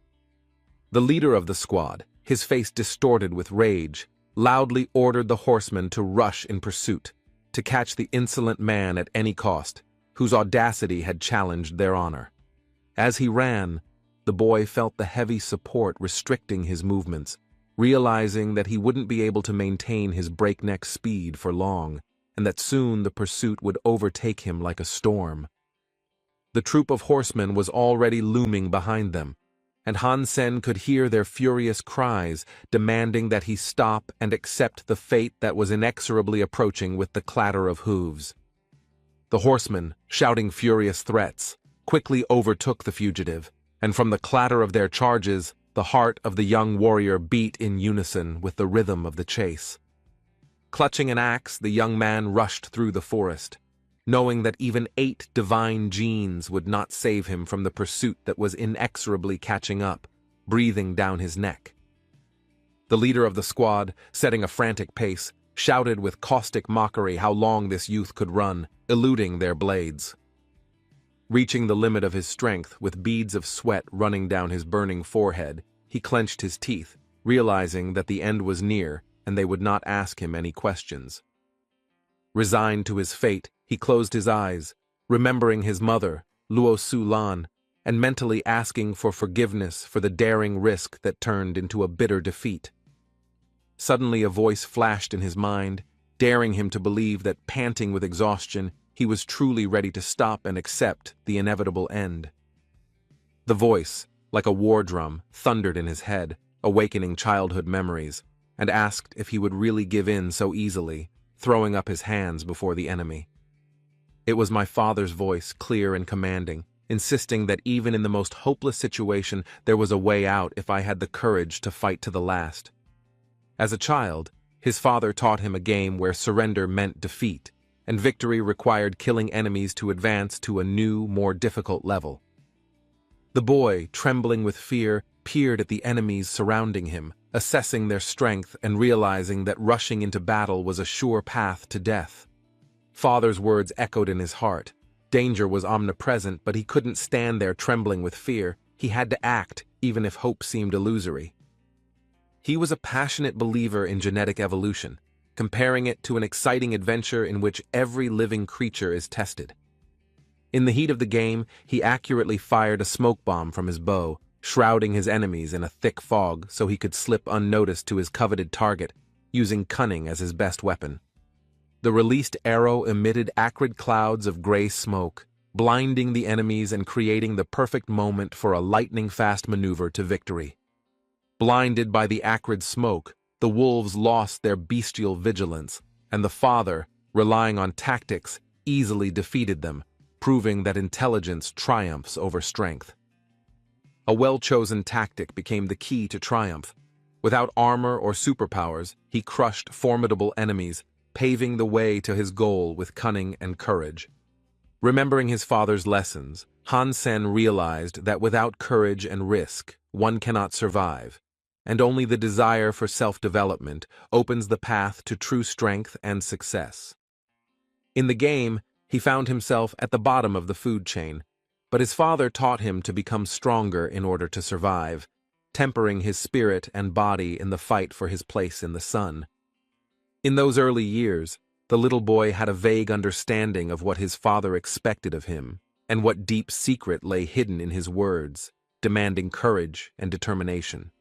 The leader of the squad, his face distorted with rage, loudly ordered the horsemen to rush in pursuit, to catch the insolent man at any cost, whose audacity had challenged their honor. As he ran, the boy felt the heavy support restricting his movements, realizing that he wouldn't be able to maintain his breakneck speed for long, and that soon the pursuit would overtake him like a storm. The troop of horsemen was already looming behind them, and Hansen could hear their furious cries demanding that he stop and accept the fate that was inexorably approaching with the clatter of hooves. The horsemen, shouting furious threats, quickly overtook the fugitive, and from the clatter of their charges, the heart of the young warrior beat in unison with the rhythm of the chase. Clutching an axe, the young man rushed through the forest, knowing that even 8 divine genes would not save him from the pursuit that was inexorably catching up, breathing down his neck. The leader of the squad, setting a frantic pace, shouted with caustic mockery how long this youth could run, eluding their blades. Reaching the limit of his strength, with beads of sweat running down his burning forehead, he clenched his teeth, realizing that the end was near and they would not ask him any questions. Resigned to his fate, he closed his eyes, remembering his mother, Luo Su Lan, and mentally asking for forgiveness for the daring risk that turned into a bitter defeat. Suddenly a voice flashed in his mind, daring him to believe that, panting with exhaustion, he was truly ready to stop and accept the inevitable end. The voice, like a war drum, thundered in his head, awakening childhood memories, and asked if he would really give in so easily, throwing up his hands before the enemy. It was my father's voice, clear and commanding, insisting that even in the most hopeless situation there was a way out if I had the courage to fight to the last. As a child, his father taught him a game where surrender meant defeat, and victory required killing enemies to advance to a new, more difficult level. The boy, trembling with fear, peered at the enemies surrounding him, assessing their strength and realizing that rushing into battle was a sure path to death. Father's words echoed in his heart. Danger was omnipresent, but he couldn't stand there trembling with fear. He had to act, even if hope seemed illusory. He was a passionate believer in genetic evolution, comparing it to an exciting adventure in which every living creature is tested. In the heat of the game, he accurately fired a smoke bomb from his bow, shrouding his enemies in a thick fog so he could slip unnoticed to his coveted target, using cunning as his best weapon. The released arrow emitted acrid clouds of gray smoke, blinding the enemies and creating the perfect moment for a lightning-fast maneuver to victory. Blinded by the acrid smoke, the wolves lost their bestial vigilance, and the father, relying on tactics, easily defeated them, proving that intelligence triumphs over strength. A well-chosen tactic became the key to triumph. Without armor or superpowers, he crushed formidable enemies, paving the way to his goal with cunning and courage. Remembering his father's lessons, Hansen realized that without courage and risk, one cannot survive, and only the desire for self-development opens the path to true strength and success. In the game, he found himself at the bottom of the food chain, but his father taught him to become stronger in order to survive, tempering his spirit and body in the fight for his place in the sun. In those early years, the little boy had a vague understanding of what his father expected of him, and what deep secret lay hidden in his words, demanding courage and determination.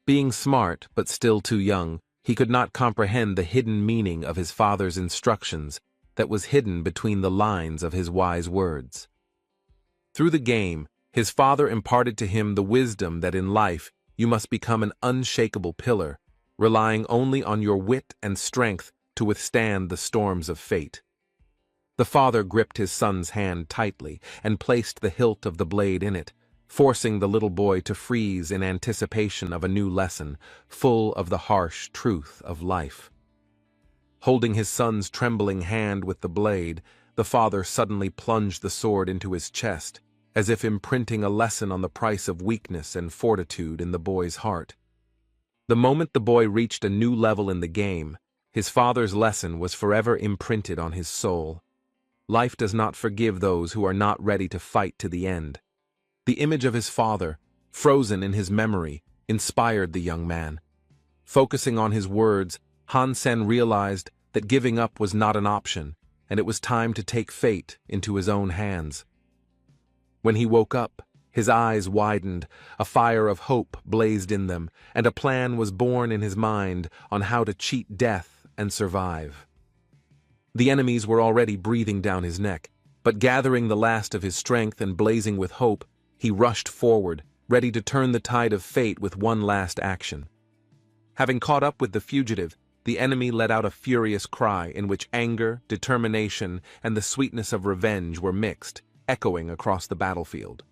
Being smart, but still too young, he could not comprehend the hidden meaning of his father's instructions that was hidden between the lines of his wise words. Through the game, his father imparted to him the wisdom that in life you must become an unshakable pillar, relying only on your wit and strength to withstand the storms of fate. The father gripped his son's hand tightly and placed the hilt of the blade in it, forcing the little boy to freeze in anticipation of a new lesson, full of the harsh truth of life. Holding his son's trembling hand with the blade, the father suddenly plunged the sword into his chest, as if imprinting a lesson on the price of weakness and fortitude in the boy's heart. The moment the boy reached a new level in the game, his father's lesson was forever imprinted on his soul. Life does not forgive those who are not ready to fight to the end. The image of his father, frozen in his memory, inspired the young man. Focusing on his words, Han Sen realized that giving up was not an option, and it was time to take fate into his own hands. When he woke up, his eyes widened, a fire of hope blazed in them, and a plan was born in his mind on how to cheat death and survive. The enemies were already breathing down his neck, but gathering the last of his strength and blazing with hope, he rushed forward, ready to turn the tide of fate with one last action. Having caught up with the fugitive, the enemy let out a furious cry in which anger, determination, and the sweetness of revenge were mixed, echoing across the battlefield.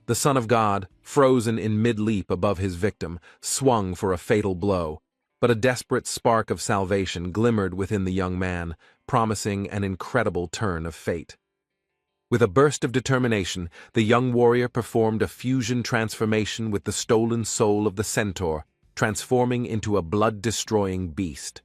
The Son of God, frozen in mid-leap above his victim, swung for a fatal blow, but a desperate spark of salvation glimmered within the young man, promising an incredible turn of fate. With a burst of determination, the young warrior performed a fusion transformation with the stolen soul of the centaur, transforming into a blood-destroying beast.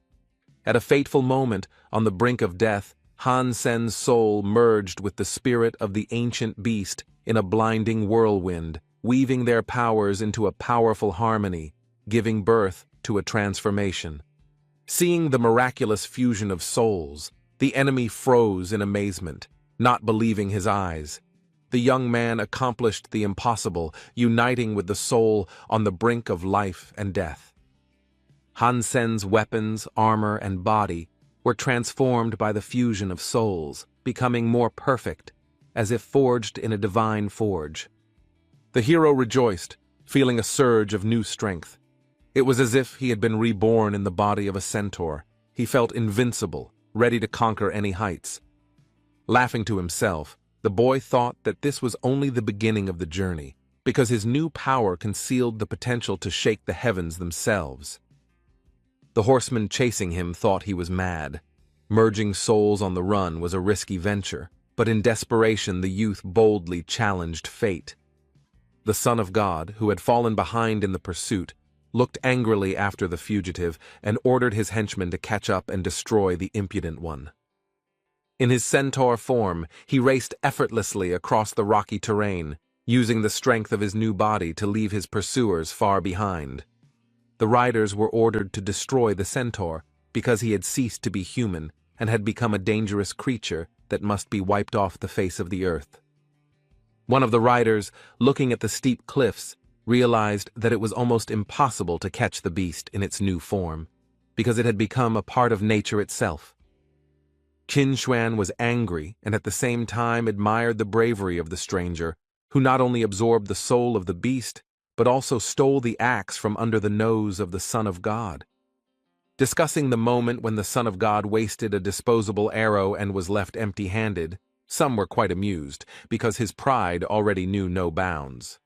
At a fateful moment, on the brink of death, Han Sen's soul merged with the spirit of the ancient beast in a blinding whirlwind, weaving their powers into a powerful harmony, giving birth to a transformation. Seeing the miraculous fusion of souls, the enemy froze in amazement, not believing his eyes. The young man accomplished the impossible, uniting with the soul on the brink of life and death. Han Sen's weapons, armor, and body were transformed by the fusion of souls, becoming more perfect, as if forged in a divine forge. The hero rejoiced, feeling a surge of new strength. It was as if he had been reborn in the body of a centaur. He felt invincible, ready to conquer any heights. Laughing to himself, the boy thought that this was only the beginning of the journey, because his new power concealed the potential to shake the heavens themselves. The horseman chasing him thought he was mad. Merging souls on the run was a risky venture, but in desperation the youth boldly challenged fate. The Son of God, who had fallen behind in the pursuit, looked angrily after the fugitive and ordered his henchmen to catch up and destroy the impudent one. In his centaur form, he raced effortlessly across the rocky terrain, using the strength of his new body to leave his pursuers far behind. The riders were ordered to destroy the centaur because he had ceased to be human and had become a dangerous creature that must be wiped off the face of the earth. One of the riders, looking at the steep cliffs, realized that it was almost impossible to catch the beast in its new form, because it had become a part of nature itself. Qin Xuan was angry and at the same time admired the bravery of the stranger, who not only absorbed the soul of the beast, but also stole the axe from under the nose of the Son of God. Discussing the moment when the Son of God wasted a disposable arrow and was left empty-handed, some were quite amused, because his pride already knew no bounds.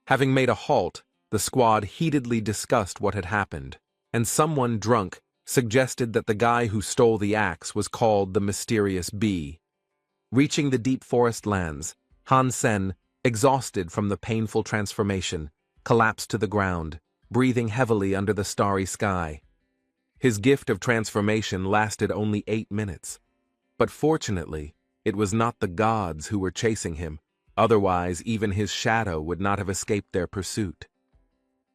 Having made a halt, the squad heatedly discussed what had happened, and someone drunk suggested that the guy who stole the axe was called the Mysterious Bee. Reaching the deep forest lands, Han Sen, exhausted from the painful transformation, collapsed to the ground, breathing heavily under the starry sky. His gift of transformation lasted only 8 minutes, but fortunately, it was not the gods who were chasing him, otherwise even his shadow would not have escaped their pursuit.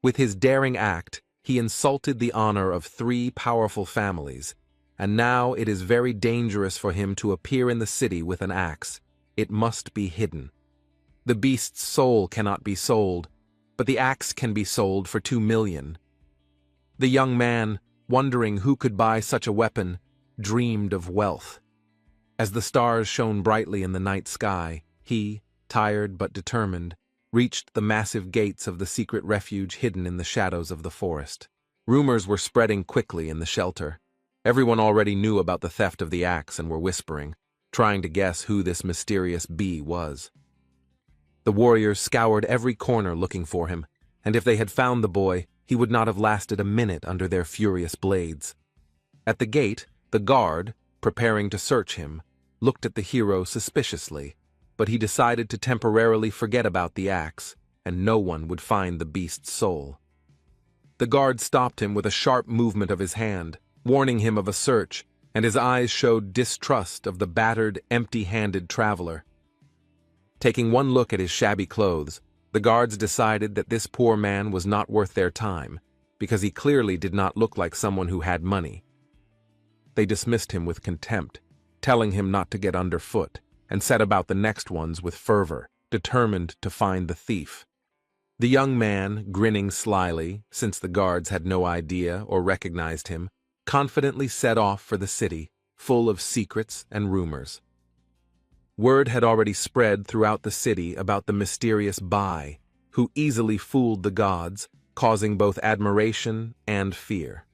With his daring act, he insulted the honor of 3 powerful families, and now it is very dangerous for him to appear in the city with an axe. It must be hidden. The beast's soul cannot be sold, but the axe can be sold for 2 million. The young man, wondering who could buy such a weapon, dreamed of wealth. As the stars shone brightly in the night sky, he, tired but determined, reached the massive gates of the secret refuge hidden in the shadows of the forest. Rumors were spreading quickly in the shelter. Everyone already knew about the theft of the axe and were whispering, trying to guess who this mysterious bee was. The warriors scoured every corner looking for him, and if they had found the boy, he would not have lasted a minute under their furious blades. At the gate, the guard, preparing to search him, looked at the hero suspiciously, but he decided to temporarily forget about the axe, and no one would find the beast's soul. The guard stopped him with a sharp movement of his hand, warning him of a search, and his eyes showed distrust of the battered, empty-handed traveler. Taking one look at his shabby clothes, the guards decided that this poor man was not worth their time, because he clearly did not look like someone who had money. They dismissed him with contempt, telling him not to get underfoot, and set about the next ones with fervor, determined to find the thief. The young man, grinning slyly, since the guards had no idea or recognized him, confidently set off for the city, full of secrets and rumors. Word had already spread throughout the city about the mysterious Bai, who easily fooled the gods, causing both admiration and fear.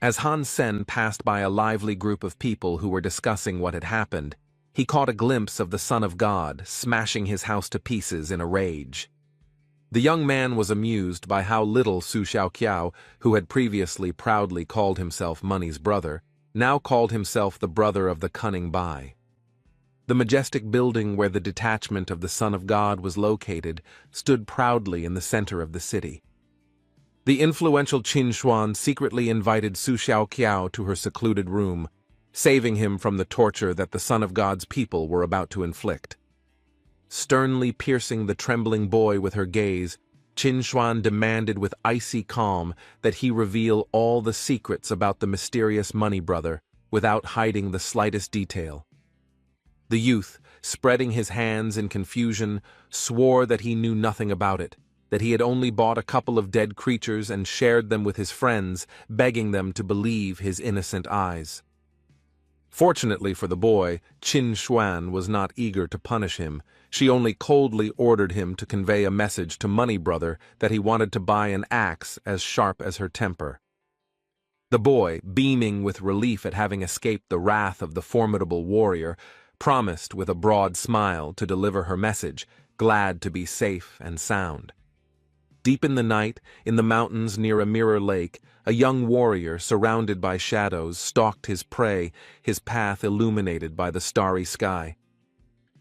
As Han Sen passed by a lively group of people who were discussing what had happened, he caught a glimpse of the Son of God smashing his house to pieces in a rage. The young man was amused by how little Su Xiaoqiao, who had previously proudly called himself Money's brother, now called himself the brother of the cunning Bai. The majestic building where the detachment of the Son of God was located stood proudly in the center of the city. The influential Qin Xuan secretly invited Su Xiaoqiao to her secluded room, saving him from the torture that the Son of God's people were about to inflict. Sternly piercing the trembling boy with her gaze, Qin Xuan demanded with icy calm that he reveal all the secrets about the mysterious money brother without hiding the slightest detail. The youth, spreading his hands in confusion, swore that he knew nothing about it, that he had only bought a couple of dead creatures and shared them with his friends, begging them to believe his innocent eyes. Fortunately for the boy, Qin Xuan was not eager to punish him. She only coldly ordered him to convey a message to Money Brother that he wanted to buy an axe as sharp as her temper. The boy, beaming with relief at having escaped the wrath of the formidable warrior, promised with a broad smile to deliver her message, glad to be safe and sound. Deep in the night, in the mountains near a mirror lake, a young warrior surrounded by shadows stalked his prey, his path illuminated by the starry sky.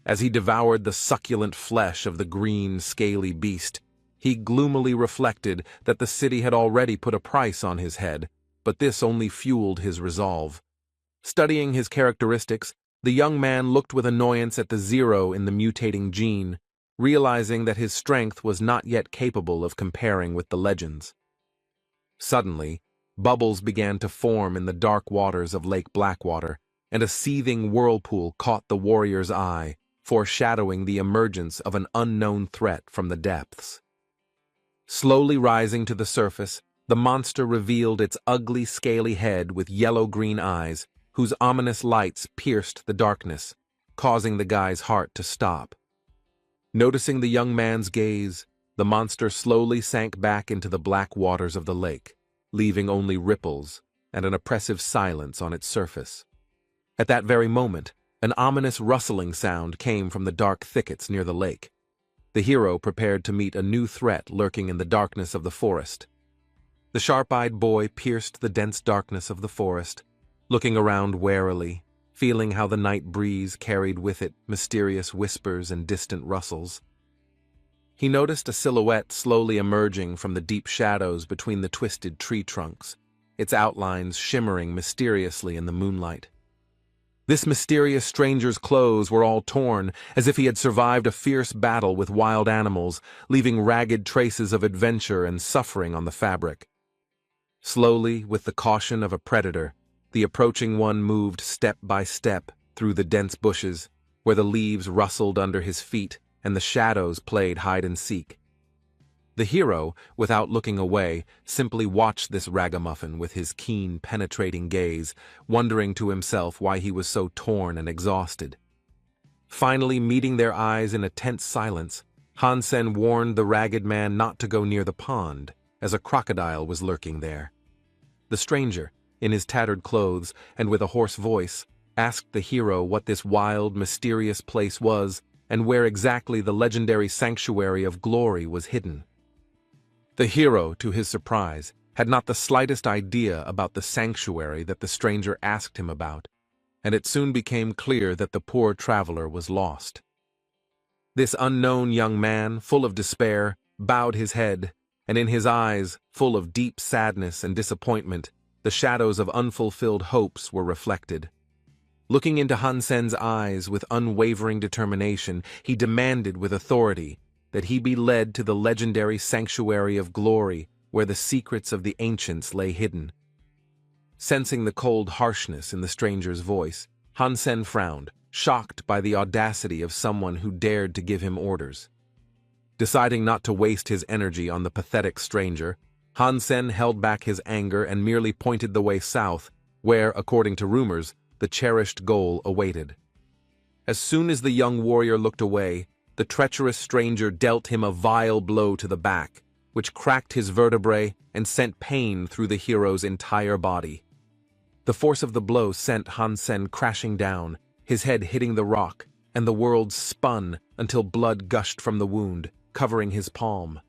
As he devoured the succulent flesh of the green, scaly beast, he gloomily reflected that the city had already put a price on his head, but this only fueled his resolve. Studying his characteristics, the young man looked with annoyance at the zero in the mutating gene, realizing that his strength was not yet capable of comparing with the legends. Suddenly, bubbles began to form in the dark waters of Lake Blackwater, and a seething whirlpool caught the warrior's eye, foreshadowing the emergence of an unknown threat from the depths. Slowly rising to the surface, the monster revealed its ugly, scaly head with yellow-green eyes, whose ominous lights pierced the darkness, causing the guy's heart to stop. Noticing the young man's gaze, the monster slowly sank back into the black waters of the lake, leaving only ripples and an oppressive silence on its surface. At that very moment, an ominous rustling sound came from the dark thickets near the lake. The hero prepared to meet a new threat lurking in the darkness of the forest. The sharp-eyed boy pierced the dense darkness of the forest, looking around warily, feeling how the night breeze carried with it mysterious whispers and distant rustles. He noticed a silhouette slowly emerging from the deep shadows between the twisted tree trunks, its outlines shimmering mysteriously in the moonlight. This mysterious stranger's clothes were all torn, as if he had survived a fierce battle with wild animals, leaving ragged traces of adventure and suffering on the fabric. Slowly, with the caution of a predator, the approaching one moved step by step through the dense bushes, where the leaves rustled under his feet and the shadows played hide-and-seek. The hero, without looking away, simply watched this ragamuffin with his keen, penetrating gaze, wondering to himself why he was so torn and exhausted. Finally, meeting their eyes in a tense silence, Han Sen warned the ragged man not to go near the pond, as a crocodile was lurking there. The stranger, in his tattered clothes and with a hoarse voice, asked the hero what this wild, mysterious place was and where exactly the legendary sanctuary of glory was hidden. The hero, to his surprise, had not the slightest idea about the sanctuary that the stranger asked him about. and it soon became clear that the poor traveler was lost. This unknown young man, full of despair, bowed his head, and in his eyes, full of deep sadness and disappointment, the shadows of unfulfilled hopes were reflected. Looking into Hansen's eyes with unwavering determination, he demanded with authority that he be led to the legendary sanctuary of glory where the secrets of the ancients lay hidden. Sensing the cold harshness in the stranger's voice, Hansen frowned, shocked by the audacity of someone who dared to give him orders. Deciding not to waste his energy on the pathetic stranger, Hansen held back his anger and merely pointed the way south, where, according to rumors, the cherished goal awaited. As soon as the young warrior looked away, the treacherous stranger dealt him a vile blow to the back, which cracked his vertebrae and sent pain through the hero's entire body. The force of the blow sent Hansen crashing down, his head hitting the rock, and the world spun until blood gushed from the wound, covering his palm.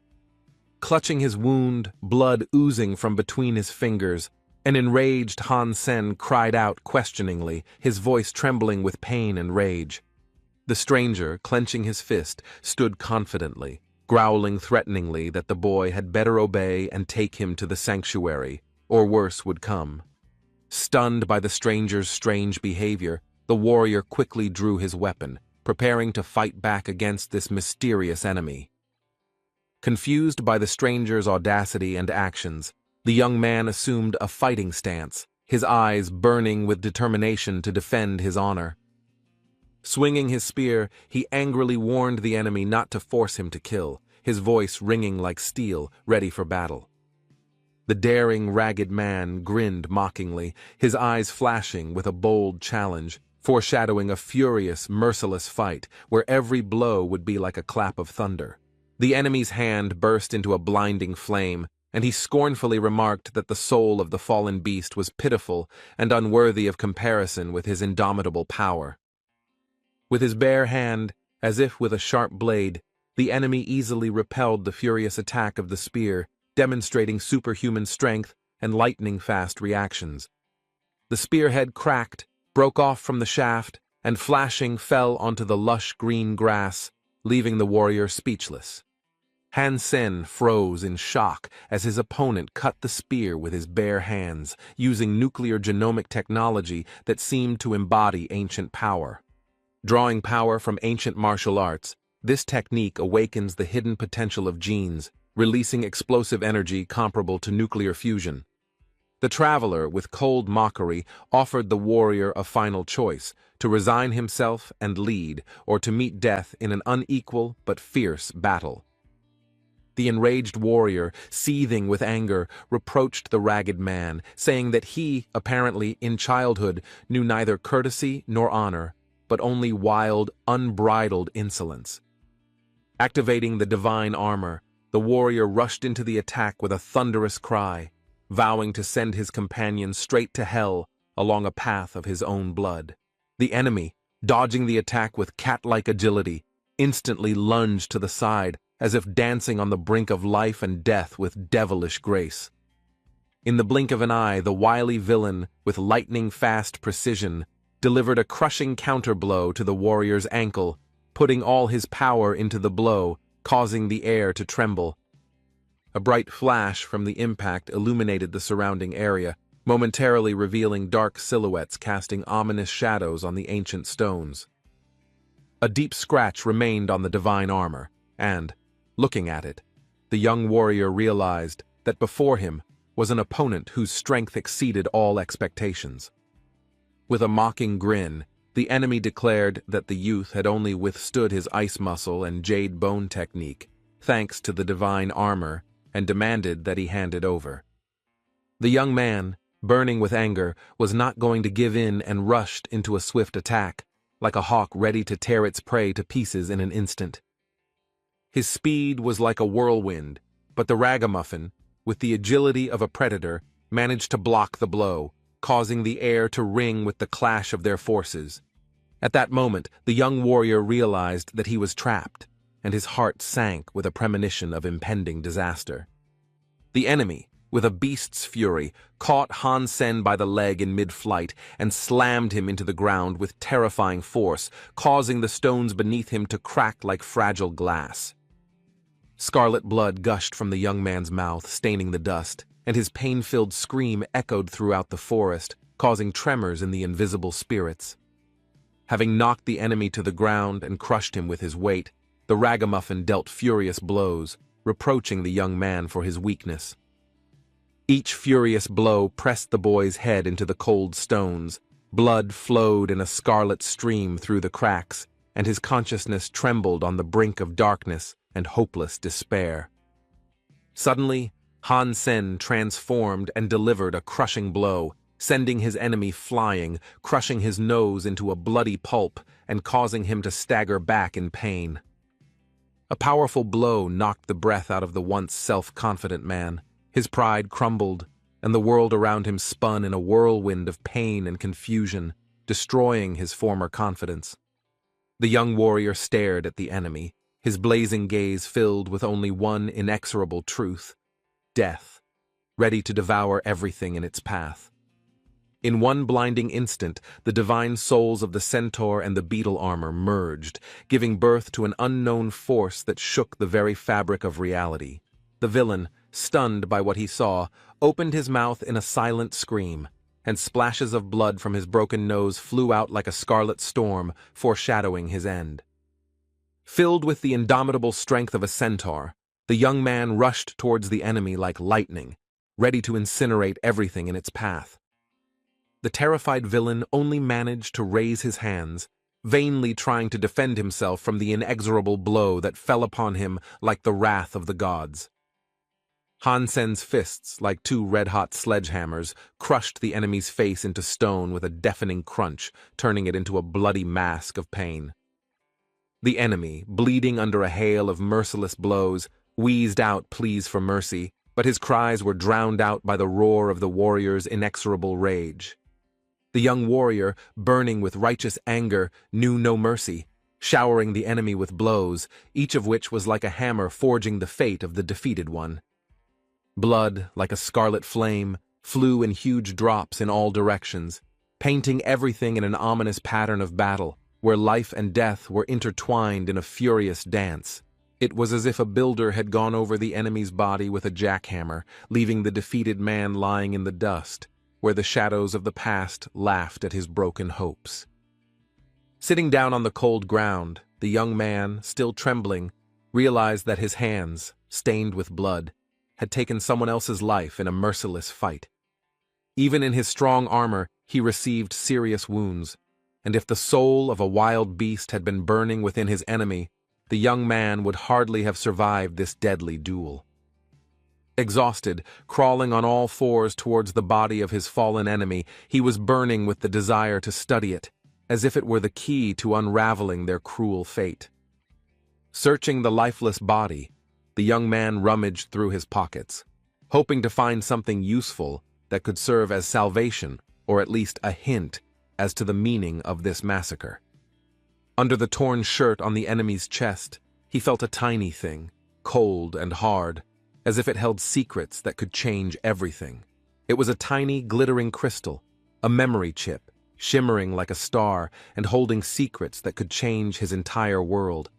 Clutching his wound, blood oozing from between his fingers, an enraged Hansen cried out questioningly, his voice trembling with pain and rage. The stranger, clenching his fist, stood confidently, growling threateningly that the boy had better obey and take him to the sanctuary, or worse would come. Stunned by the stranger's strange behavior, the warrior quickly drew his weapon, preparing to fight back against this mysterious enemy. Confused by the stranger's audacity and actions, the young man assumed a fighting stance, his eyes burning with determination to defend his honor. Swinging his spear, he angrily warned the enemy not to force him to kill, his voice ringing like steel, ready for battle. The daring, ragged man grinned mockingly, his eyes flashing with a bold challenge, foreshadowing a furious, merciless fight where every blow would be like a clap of thunder. The enemy's hand burst into a blinding flame, and he scornfully remarked that the soul of the fallen beast was pitiful and unworthy of comparison with his indomitable power. With his bare hand, as if with a sharp blade, the enemy easily repelled the furious attack of the spear, demonstrating superhuman strength and lightning-fast reactions. The spearhead cracked, broke off from the shaft, and flashing fell onto the lush green grass, leaving the warrior speechless. Hansen froze in shock as his opponent cut the spear with his bare hands, using nuclear genomic technology that seemed to embody ancient power. Drawing power from ancient martial arts, this technique awakens the hidden potential of genes, releasing explosive energy comparable to nuclear fusion. The traveler, with cold mockery, offered the warrior a final choice, to resign himself and lead, or to meet death in an unequal but fierce battle. The enraged warrior, seething with anger, reproached the ragged man, saying that he, apparently in childhood, knew neither courtesy nor honor, but only wild, unbridled insolence. Activating the divine armor, the warrior rushed into the attack with a thunderous cry, vowing to send his companion straight to hell along a path of his own blood. The enemy, dodging the attack with cat-like agility, instantly lunged to the side, as if dancing on the brink of life and death with devilish grace. In the blink of an eye, the wily villain, with lightning-fast precision, delivered a crushing counterblow to the warrior's ankle, putting all his power into the blow, causing the air to tremble. A bright flash from the impact illuminated the surrounding area, momentarily revealing dark silhouettes casting ominous shadows on the ancient stones. A deep scratch remained on the divine armor, and, looking at it, the young warrior realized that before him was an opponent whose strength exceeded all expectations. With a mocking grin, the enemy declared that the youth had only withstood his ice muscle and jade bone technique, thanks to the divine armor, and demanded that he hand it over. The young man, burning with anger, was not going to give in and rushed into a swift attack, like a hawk ready to tear its prey to pieces in an instant. His speed was like a whirlwind, but the ragamuffin, with the agility of a predator, managed to block the blow, causing the air to ring with the clash of their forces. At that moment, the young warrior realized that he was trapped, and his heart sank with a premonition of impending disaster. The enemy, with a beast's fury, caught Han Sen by the leg in mid-flight and slammed him into the ground with terrifying force, causing the stones beneath him to crack like fragile glass. Scarlet blood gushed from the young man's mouth, staining the dust, and his pain-filled scream echoed throughout the forest, causing tremors in the invisible spirits. Having knocked the enemy to the ground and crushed him with his weight, the ragamuffin dealt furious blows, reproaching the young man for his weakness. Each furious blow pressed the boy's head into the cold stones. Blood flowed in a scarlet stream through the cracks, and his consciousness trembled on the brink of darkness and hopeless despair. Suddenly, Han Sen transformed and delivered a crushing blow, sending his enemy flying, crushing his nose into a bloody pulp and causing him to stagger back in pain. A powerful blow knocked the breath out of the once self-confident man. His pride crumbled, and the world around him spun in a whirlwind of pain and confusion, destroying his former confidence. The young warrior stared at the enemy, his blazing gaze filled with only one inexorable truth: death, ready to devour everything in its path. In one blinding instant, the divine souls of the centaur and the beetle armor merged, giving birth to an unknown force that shook the very fabric of reality. The villain, stunned by what he saw, opened his mouth in a silent scream, and splashes of blood from his broken nose flew out like a scarlet storm, foreshadowing his end. Filled with the indomitable strength of a centaur, the young man rushed towards the enemy like lightning, ready to incinerate everything in its path. The terrified villain only managed to raise his hands, vainly trying to defend himself from the inexorable blow that fell upon him like the wrath of the gods. Han Sen's fists, like two red-hot sledgehammers, crushed the enemy's face into stone with a deafening crunch, turning it into a bloody mask of pain. The enemy, bleeding under a hail of merciless blows, wheezed out pleas for mercy, but his cries were drowned out by the roar of the warrior's inexorable rage. The young warrior, burning with righteous anger, knew no mercy, showering the enemy with blows, each of which was like a hammer forging the fate of the defeated one. Blood, like a scarlet flame, flew in huge drops in all directions, painting everything in an ominous pattern of battle, where life and death were intertwined in a furious dance. It was as if a builder had gone over the enemy's body with a jackhammer, leaving the defeated man lying in the dust, where the shadows of the past laughed at his broken hopes. Sitting down on the cold ground, the young man, still trembling, realized that his hands, stained with blood, had taken someone else's life in a merciless fight. Even in his strong armor, he received serious wounds, and if the soul of a wild beast had been burning within his enemy, the young man would hardly have survived this deadly duel. Exhausted, crawling on all fours towards the body of his fallen enemy, he was burning with the desire to study it, as if it were the key to unraveling their cruel fate. Searching the lifeless body, the young man rummaged through his pockets, hoping to find something useful that could serve as salvation, or at least a hint as to the meaning of this massacre. Under the torn shirt on the enemy's chest, he felt a tiny thing, cold and hard, as if it held secrets that could change everything. It was a tiny, glittering crystal, a memory chip, shimmering like a star and holding secrets that could change his entire world.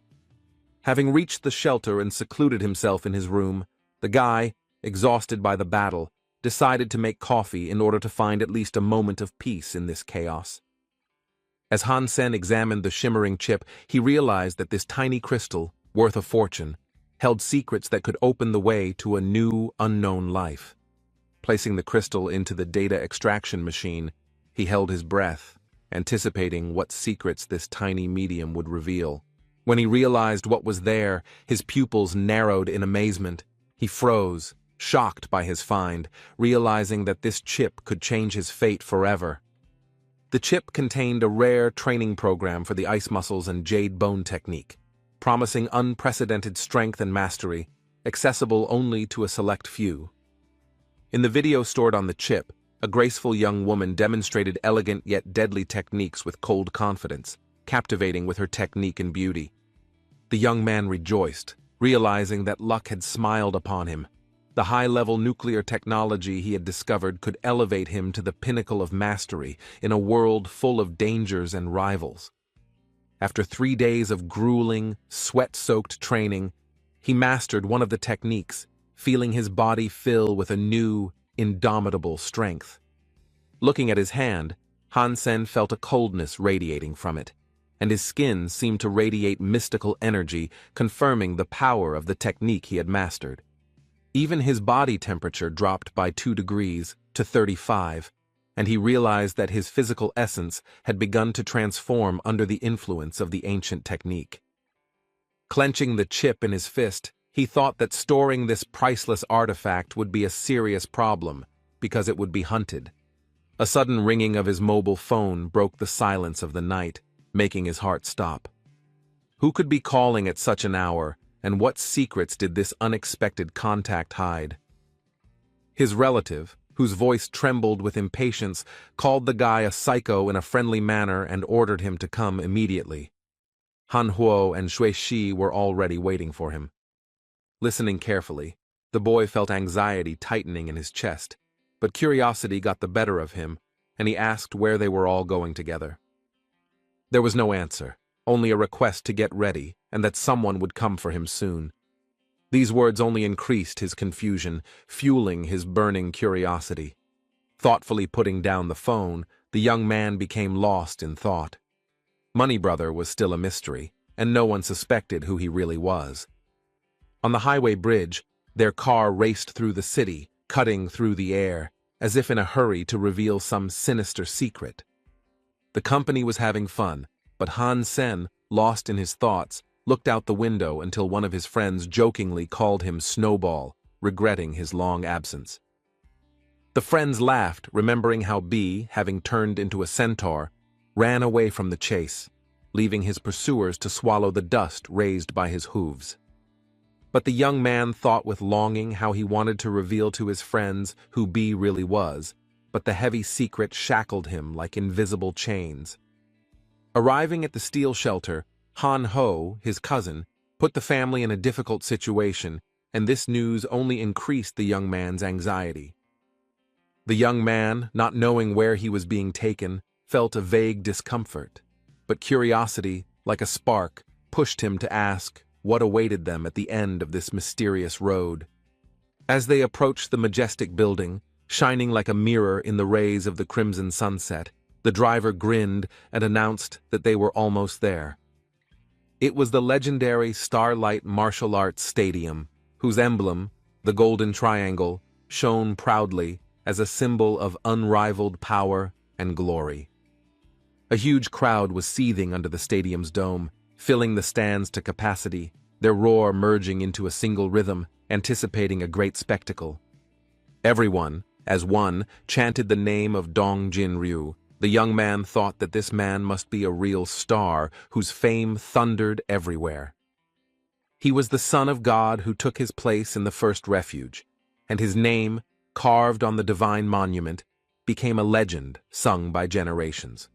Having reached the shelter and secluded himself in his room, the guy, exhausted by the battle, decided to make coffee in order to find at least a moment of peace in this chaos. As Han Sen examined the shimmering chip, he realized that this tiny crystal, worth a fortune, held secrets that could open the way to a new, unknown life. Placing the crystal into the data extraction machine, he held his breath, anticipating what secrets this tiny medium would reveal. When he realized what was there, his pupils narrowed in amazement. He froze, shocked by his find, realizing that this chip could change his fate forever. The chip contained a rare training program for the ice muscles and jade bone technique, promising unprecedented strength and mastery, accessible only to a select few. In the video stored on the chip, a graceful young woman demonstrated elegant yet deadly techniques with cold confidence, captivating with her technique and beauty. The young man rejoiced, realizing that luck had smiled upon him. The high-level nuclear technology he had discovered could elevate him to the pinnacle of mastery in a world full of dangers and rivals. After 3 days of grueling, sweat-soaked training, he mastered one of the techniques, feeling his body fill with a new, indomitable strength. Looking at his hand, Han Sen felt a coldness radiating from it, and his skin seemed to radiate mystical energy, confirming the power of the technique he had mastered. Even his body temperature dropped by 2 degrees to 35, and he realized that his physical essence had begun to transform under the influence of the ancient technique. Clenching the chip in his fist, he thought that storing this priceless artifact would be a serious problem, because it would be hunted. A sudden ringing of his mobile phone broke the silence of the night, making his heart stop. Who could be calling at such an hour, and what secrets did this unexpected contact hide? His relative, whose voice trembled with impatience, called the guy a psycho in a friendly manner and ordered him to come immediately. Han Huo and Shui Shi were already waiting for him. Listening carefully, the boy felt anxiety tightening in his chest, but curiosity got the better of him, and he asked where they were all going together. There was no answer, only a request to get ready and that someone would come for him soon. These words only increased his confusion, fueling his burning curiosity. Thoughtfully putting down the phone, the young man became lost in thought. Money Brother was still a mystery, and no one suspected who he really was. On the highway bridge, their car raced through the city, cutting through the air, as if in a hurry to reveal some sinister secret. The company was having fun, but Han Sen, lost in his thoughts, looked out the window until one of his friends jokingly called him Snowball, regretting his long absence. The friends laughed, remembering how B, having turned into a centaur, ran away from the chase, leaving his pursuers to swallow the dust raised by his hooves. But the young man thought with longing how he wanted to reveal to his friends who B really was, but the heavy secret shackled him like invisible chains. Arriving at the steel shelter, Han Ho, his cousin, put the family in a difficult situation, and this news only increased the young man's anxiety. The young man, not knowing where he was being taken, felt a vague discomfort, but curiosity, like a spark, pushed him to ask what awaited them at the end of this mysterious road. As they approached the majestic building, shining like a mirror in the rays of the crimson sunset, the driver grinned and announced that they were almost there. It was the legendary Starlight Martial Arts Stadium, whose emblem, the Golden Triangle, shone proudly as a symbol of unrivaled power and glory. A huge crowd was seething under the stadium's dome, filling the stands to capacity, their roar merging into a single rhythm, anticipating a great spectacle. Everyone, as one, chanted the name of Dong Jin Ryu. The young man thought that this man must be a real star whose fame thundered everywhere. He was the son of God who took his place in the first refuge, and his name, carved on the divine monument, became a legend sung by generations.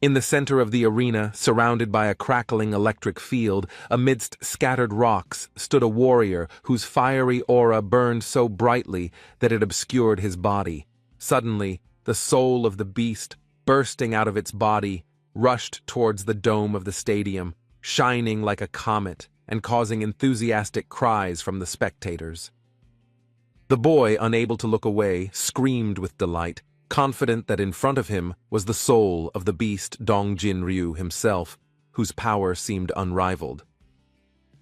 In the center of the arena, surrounded by a crackling electric field, amidst scattered rocks, stood a warrior whose fiery aura burned so brightly that it obscured his body. Suddenly, the soul of the beast, bursting out of its body, rushed towards the dome of the stadium, shining like a comet and causing enthusiastic cries from the spectators. The boy, unable to look away, screamed with delight, confident that in front of him was the soul of the beast Dong Jin Ryu himself, whose power seemed unrivaled.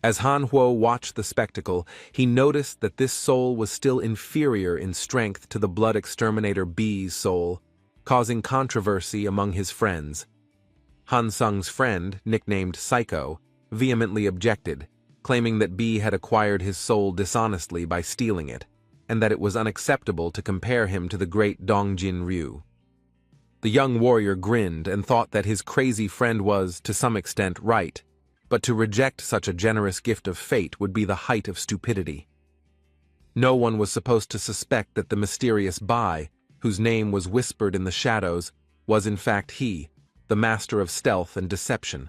As Han Huo watched the spectacle, he noticed that this soul was still inferior in strength to the blood exterminator B's soul, causing controversy among his friends. Han Sung's friend, nicknamed Psycho, vehemently objected, claiming that B had acquired his soul dishonestly by stealing it, and that it was unacceptable to compare him to the great Dong Jin Ryu. The young warrior grinned and thought that his crazy friend was, to some extent, right, but to reject such a generous gift of fate would be the height of stupidity. No one was supposed to suspect that the mysterious Bai, whose name was whispered in the shadows, was in fact he, the master of stealth and deception.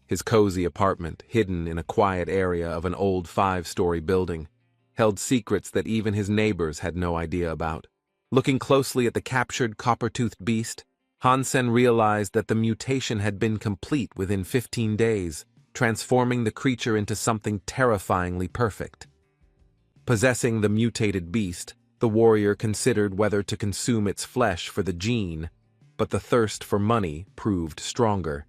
His cozy apartment, hidden in a quiet area of an old 5-story building, held secrets that even his neighbors had no idea about. Looking closely at the captured copper-toothed beast, Hansen realized that the mutation had been complete within 15 days, transforming the creature into something terrifyingly perfect. Possessing the mutated beast, the warrior considered whether to consume its flesh for the gene, but the thirst for money proved stronger.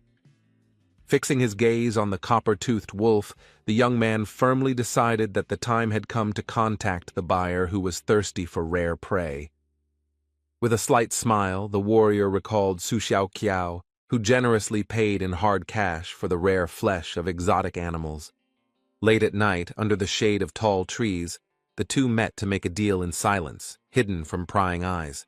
Fixing his gaze on the copper-toothed wolf, the young man firmly decided that the time had come to contact the buyer who was thirsty for rare prey. With a slight smile, the warrior recalled Su Xiaoqiao, who generously paid in hard cash for the rare flesh of exotic animals. Late at night, under the shade of tall trees, the two met to make a deal in silence, hidden from prying eyes.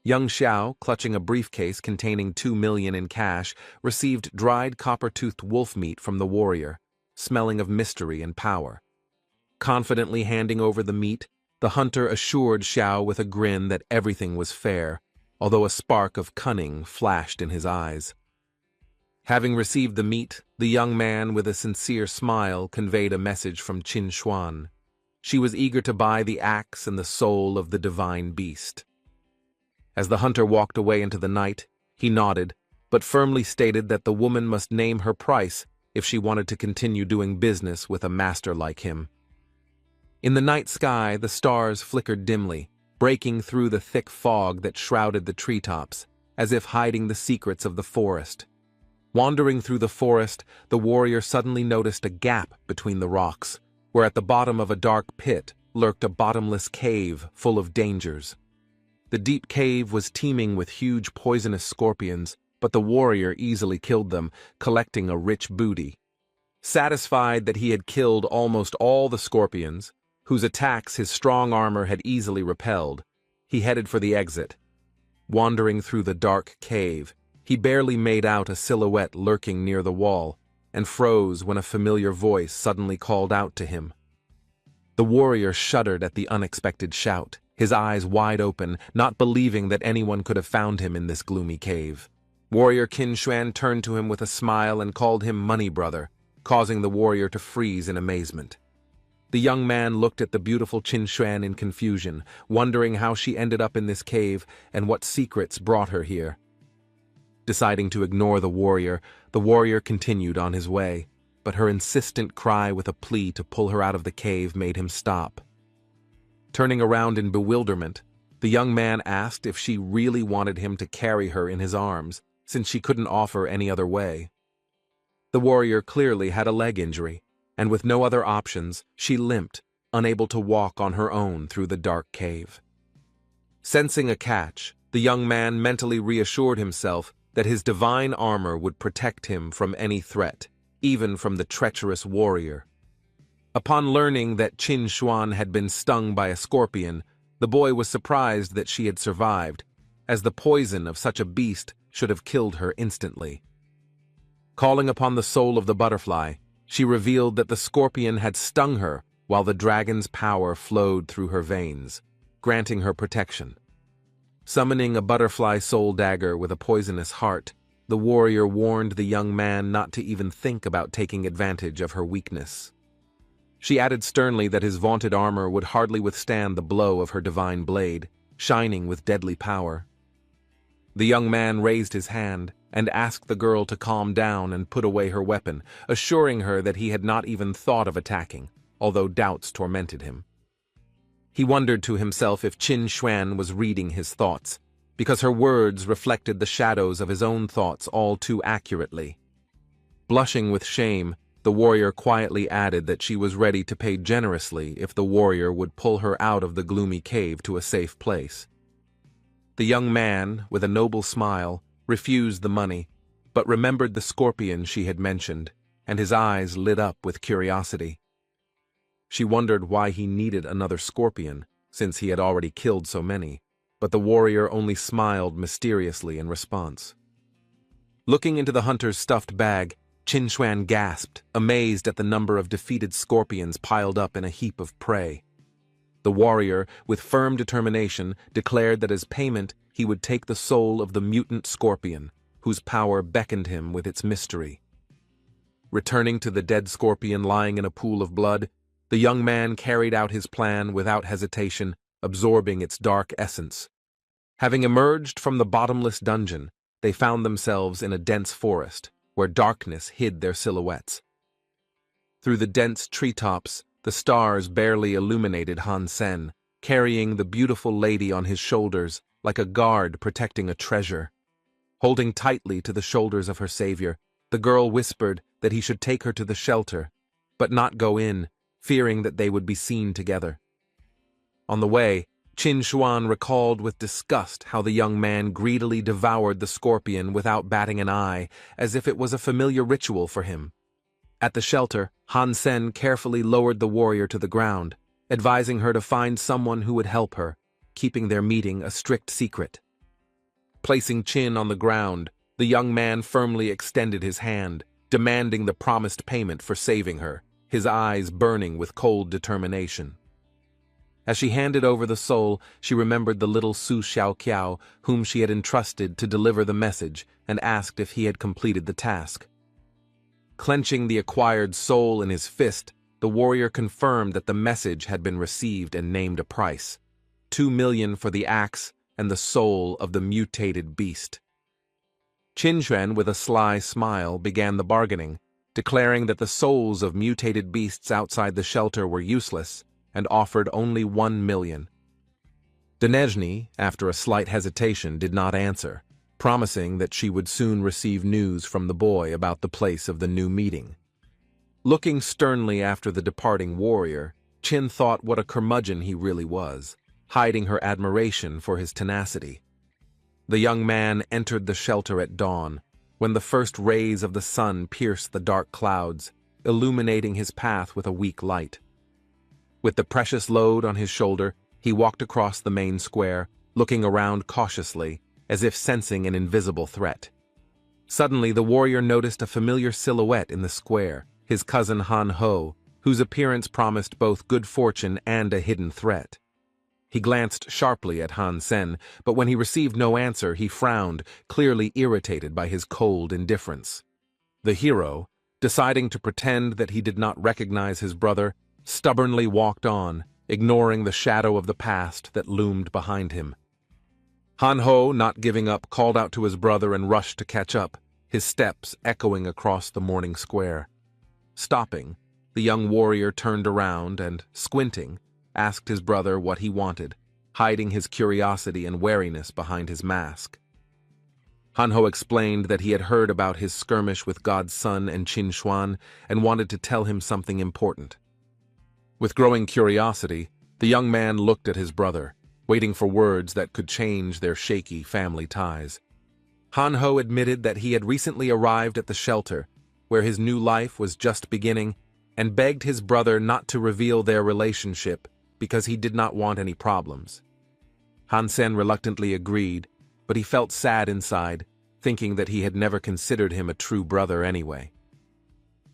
Young Xiao, clutching a briefcase containing 2 million in cash, received dried copper-toothed wolf meat from the warrior, smelling of mystery and power. Confidently handing over the meat, the hunter assured Xiao with a grin that everything was fair, although a spark of cunning flashed in his eyes. Having received the meat, the young man with a sincere smile conveyed a message from Qin Xuan. She was eager to buy the axe and the soul of the divine beast. As the hunter walked away into the night, he nodded, but firmly stated that the woman must name her price if she wanted to continue doing business with a master like him. In the night sky, the stars flickered dimly, breaking through the thick fog that shrouded the treetops, as if hiding the secrets of the forest. Wandering through the forest, the warrior suddenly noticed a gap between the rocks, where at the bottom of a dark pit lurked a bottomless cave full of dangers. The deep cave was teeming with huge poisonous scorpions, but the warrior easily killed them, collecting a rich booty. Satisfied that he had killed almost all the scorpions, whose attacks his strong armor had easily repelled, he headed for the exit. Wandering through the dark cave, he barely made out a silhouette lurking near the wall, and froze when a familiar voice suddenly called out to him. The warrior shuddered at the unexpected shout, his eyes wide open, not believing that anyone could have found him in this gloomy cave. Warrior Qin Xuan turned to him with a smile and called him Money Brother, causing the warrior to freeze in amazement. The young man looked at the beautiful Qin Xuan in confusion, wondering how she ended up in this cave and what secrets brought her here. Deciding to ignore the warrior continued on his way, but her insistent cry with a plea to pull her out of the cave made him stop. Turning around in bewilderment, the young man asked if she really wanted him to carry her in his arms, since she couldn't offer any other way. The warrior clearly had a leg injury, and with no other options, she limped, unable to walk on her own through the dark cave. Sensing a catch, the young man mentally reassured himself that his divine armor would protect him from any threat, even from the treacherous warrior. Upon learning that Qin Xuan had been stung by a scorpion, the boy was surprised that she had survived, as the poison of such a beast should have killed her instantly. Calling upon the soul of the butterfly, she revealed that the scorpion had stung her while the dragon's power flowed through her veins, granting her protection. Summoning a butterfly soul dagger with a poisonous heart, the warrior warned the young man not to even think about taking advantage of her weakness. She added sternly that his vaunted armor would hardly withstand the blow of her divine blade, shining with deadly power. The young man raised his hand and asked the girl to calm down and put away her weapon, assuring her that he had not even thought of attacking, although doubts tormented him. He wondered to himself if Qin Xuan was reading his thoughts, because her words reflected the shadows of his own thoughts all too accurately. Blushing with shame, the warrior quietly added that she was ready to pay generously if the warrior would pull her out of the gloomy cave to a safe place. The young man, with a noble smile, refused the money, but remembered the scorpion she had mentioned, and his eyes lit up with curiosity. She wondered why he needed another scorpion, since he had already killed so many, but the warrior only smiled mysteriously in response. Looking into the hunter's stuffed bag, Qin Xuan gasped, amazed at the number of defeated scorpions piled up in a heap of prey. The warrior, with firm determination, declared that as payment he would take the soul of the mutant scorpion, whose power beckoned him with its mystery. Returning to the dead scorpion lying in a pool of blood, The young man carried out his plan without hesitation, absorbing its dark essence. Having emerged from the bottomless dungeon, they found themselves in a dense forest, where darkness hid their silhouettes. Through the dense treetops, the stars barely illuminated Han Sen, carrying the beautiful lady on his shoulders like a guard protecting a treasure. Holding tightly to the shoulders of her savior, the girl whispered that he should take her to the shelter, but not go in, fearing that they would be seen together. On the way, Qin Xuan recalled with disgust how the young man greedily devoured the scorpion without batting an eye, as if it was a familiar ritual for him. At the shelter, Han Sen carefully lowered the warrior to the ground, advising her to find someone who would help her, keeping their meeting a strict secret. Placing Qin on the ground, the young man firmly extended his hand, demanding the promised payment for saving her, his eyes burning with cold determination. As she handed over the soul, she remembered the little Su Xiaoqiao whom she had entrusted to deliver the message and asked if he had completed the task. Clenching the acquired soul in his fist, the warrior confirmed that the message had been received and named a price: 2 million for the axe and the soul of the mutated beast. Qin Xuan, with a sly smile, began the bargaining, declaring that the souls of mutated beasts outside the shelter were useless, and offered only 1 million. Denezhny, after a slight hesitation, did not answer, promising that she would soon receive news from the boy about the place of the new meeting. Looking sternly after the departing warrior, Qin thought what a curmudgeon he really was, hiding her admiration for his tenacity. The young man entered the shelter at dawn, when the first rays of the sun pierced the dark clouds, illuminating his path with a weak light. With the precious load on his shoulder, he walked across the main square, looking around cautiously, as if sensing an invisible threat. Suddenly, the warrior noticed a familiar silhouette in the square, his cousin Han Ho, whose appearance promised both good fortune and a hidden threat. He glanced sharply at Han Sen, but when he received no answer, he frowned, clearly irritated by his cold indifference. The hero, deciding to pretend that he did not recognize his brother, stubbornly walked on, ignoring the shadow of the past that loomed behind him. Han Ho, not giving up, called out to his brother and rushed to catch up, his steps echoing across the morning square. Stopping, the young warrior turned around and, squinting, asked his brother what he wanted, hiding his curiosity and wariness behind his mask. Han Ho explained that he had heard about his skirmish with God's son and Qin Xuan and wanted to tell him something important. With growing curiosity, the young man looked at his brother, waiting for words that could change their shaky family ties. Han Ho admitted that he had recently arrived at the shelter, where his new life was just beginning, and begged his brother not to reveal their relationship because he did not want any problems. Han Sen reluctantly agreed, but he felt sad inside, thinking that he had never considered him a true brother anyway.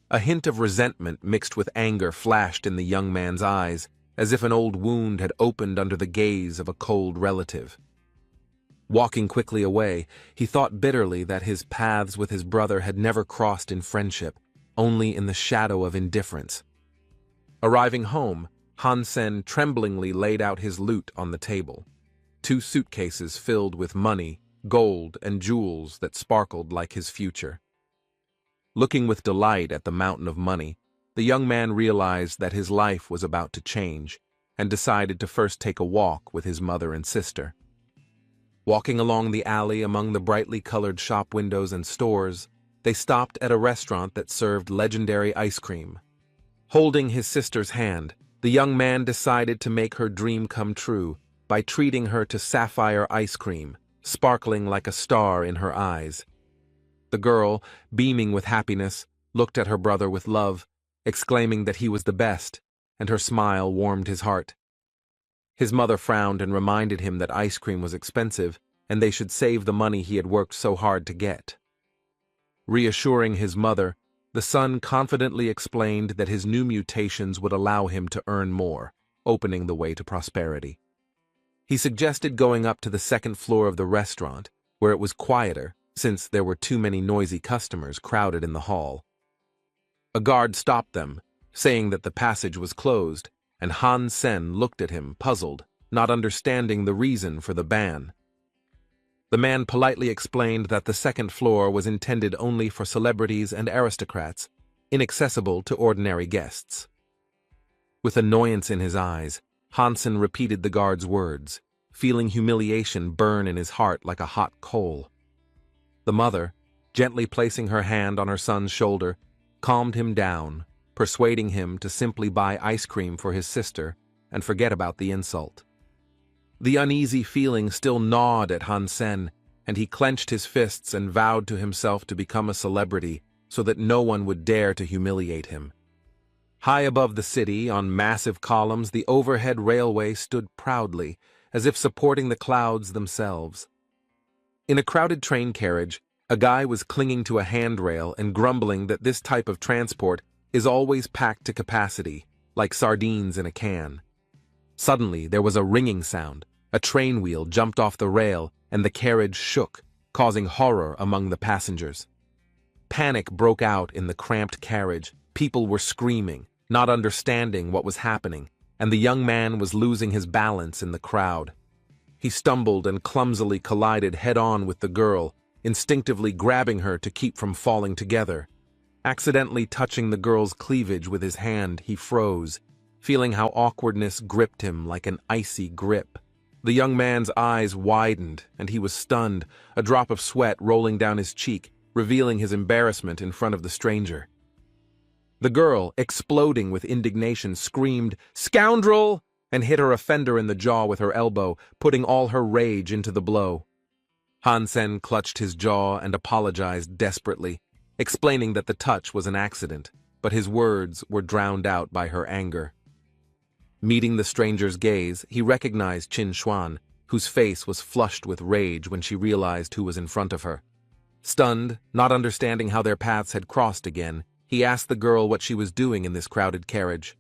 A hint of resentment mixed with anger flashed in the young man's eyes, as if an old wound had opened under the gaze of a cold relative. Walking quickly away, he thought bitterly that his paths with his brother had never crossed in friendship, only in the shadow of indifference. Arriving home, Han Sen tremblingly laid out his loot on the table. 2 suitcases filled with money, gold, and jewels that sparkled like his future. Looking with delight at the mountain of money, the young man realized that his life was about to change, and decided to first take a walk with his mother and sister. Walking along the alley among the brightly colored shop windows and stores, they stopped at a restaurant that served legendary ice cream. Holding his sister's hand, the young man decided to make her dream come true by treating her to sapphire ice cream, sparkling like a star in her eyes. The girl, beaming with happiness, looked at her brother with love, exclaiming that he was the best, and her smile warmed his heart. His mother frowned and reminded him that ice cream was expensive, and they should save the money he had worked so hard to get. Reassuring his mother, the son confidently explained that his new mutations would allow him to earn more, opening the way to prosperity. He suggested going up to the second floor of the restaurant, where it was quieter, since there were too many noisy customers crowded in the hall. A guard stopped them, saying that the passage was closed, and Han Sen looked at him, puzzled, not understanding the reason for the ban. The man politely explained that the second floor was intended only for celebrities and aristocrats, inaccessible to ordinary guests. With annoyance in his eyes, Hansen repeated the guard's words, feeling humiliation burn in his heart like a hot coal. The mother, gently placing her hand on her son's shoulder, calmed him down, persuading him to simply buy ice cream for his sister and forget about the insult. The uneasy feeling still gnawed at Hansen, and he clenched his fists and vowed to himself to become a celebrity so that no one would dare to humiliate him. High above the city, on massive columns, the overhead railway stood proudly, as if supporting the clouds themselves. In a crowded train carriage, a guy was clinging to a handrail and grumbling that this type of transport is always packed to capacity, like sardines in a can. Suddenly, there was a ringing sound. A train wheel jumped off the rail, and the carriage shook, causing horror among the passengers. Panic broke out in the cramped carriage. People were screaming, not understanding what was happening, and the young man was losing his balance in the crowd. He stumbled and clumsily collided head-on with the girl, instinctively grabbing her to keep from falling together. Accidentally touching the girl's cleavage with his hand, he froze, feeling how awkwardness gripped him like an icy grip. The young man's eyes widened, and he was stunned, a drop of sweat rolling down his cheek, revealing his embarrassment in front of the stranger. The girl, exploding with indignation, screamed, "Scoundrel!" and hit her offender in the jaw with her elbow, putting all her rage into the blow. Hansen clutched his jaw and apologized desperately, explaining that the touch was an accident, but his words were drowned out by her anger. Meeting the stranger's gaze, he recognized Qin Xuan, whose face was flushed with rage when she realized who was in front of her. Stunned, not understanding how their paths had crossed again, he asked the girl what she was doing in this crowded carriage.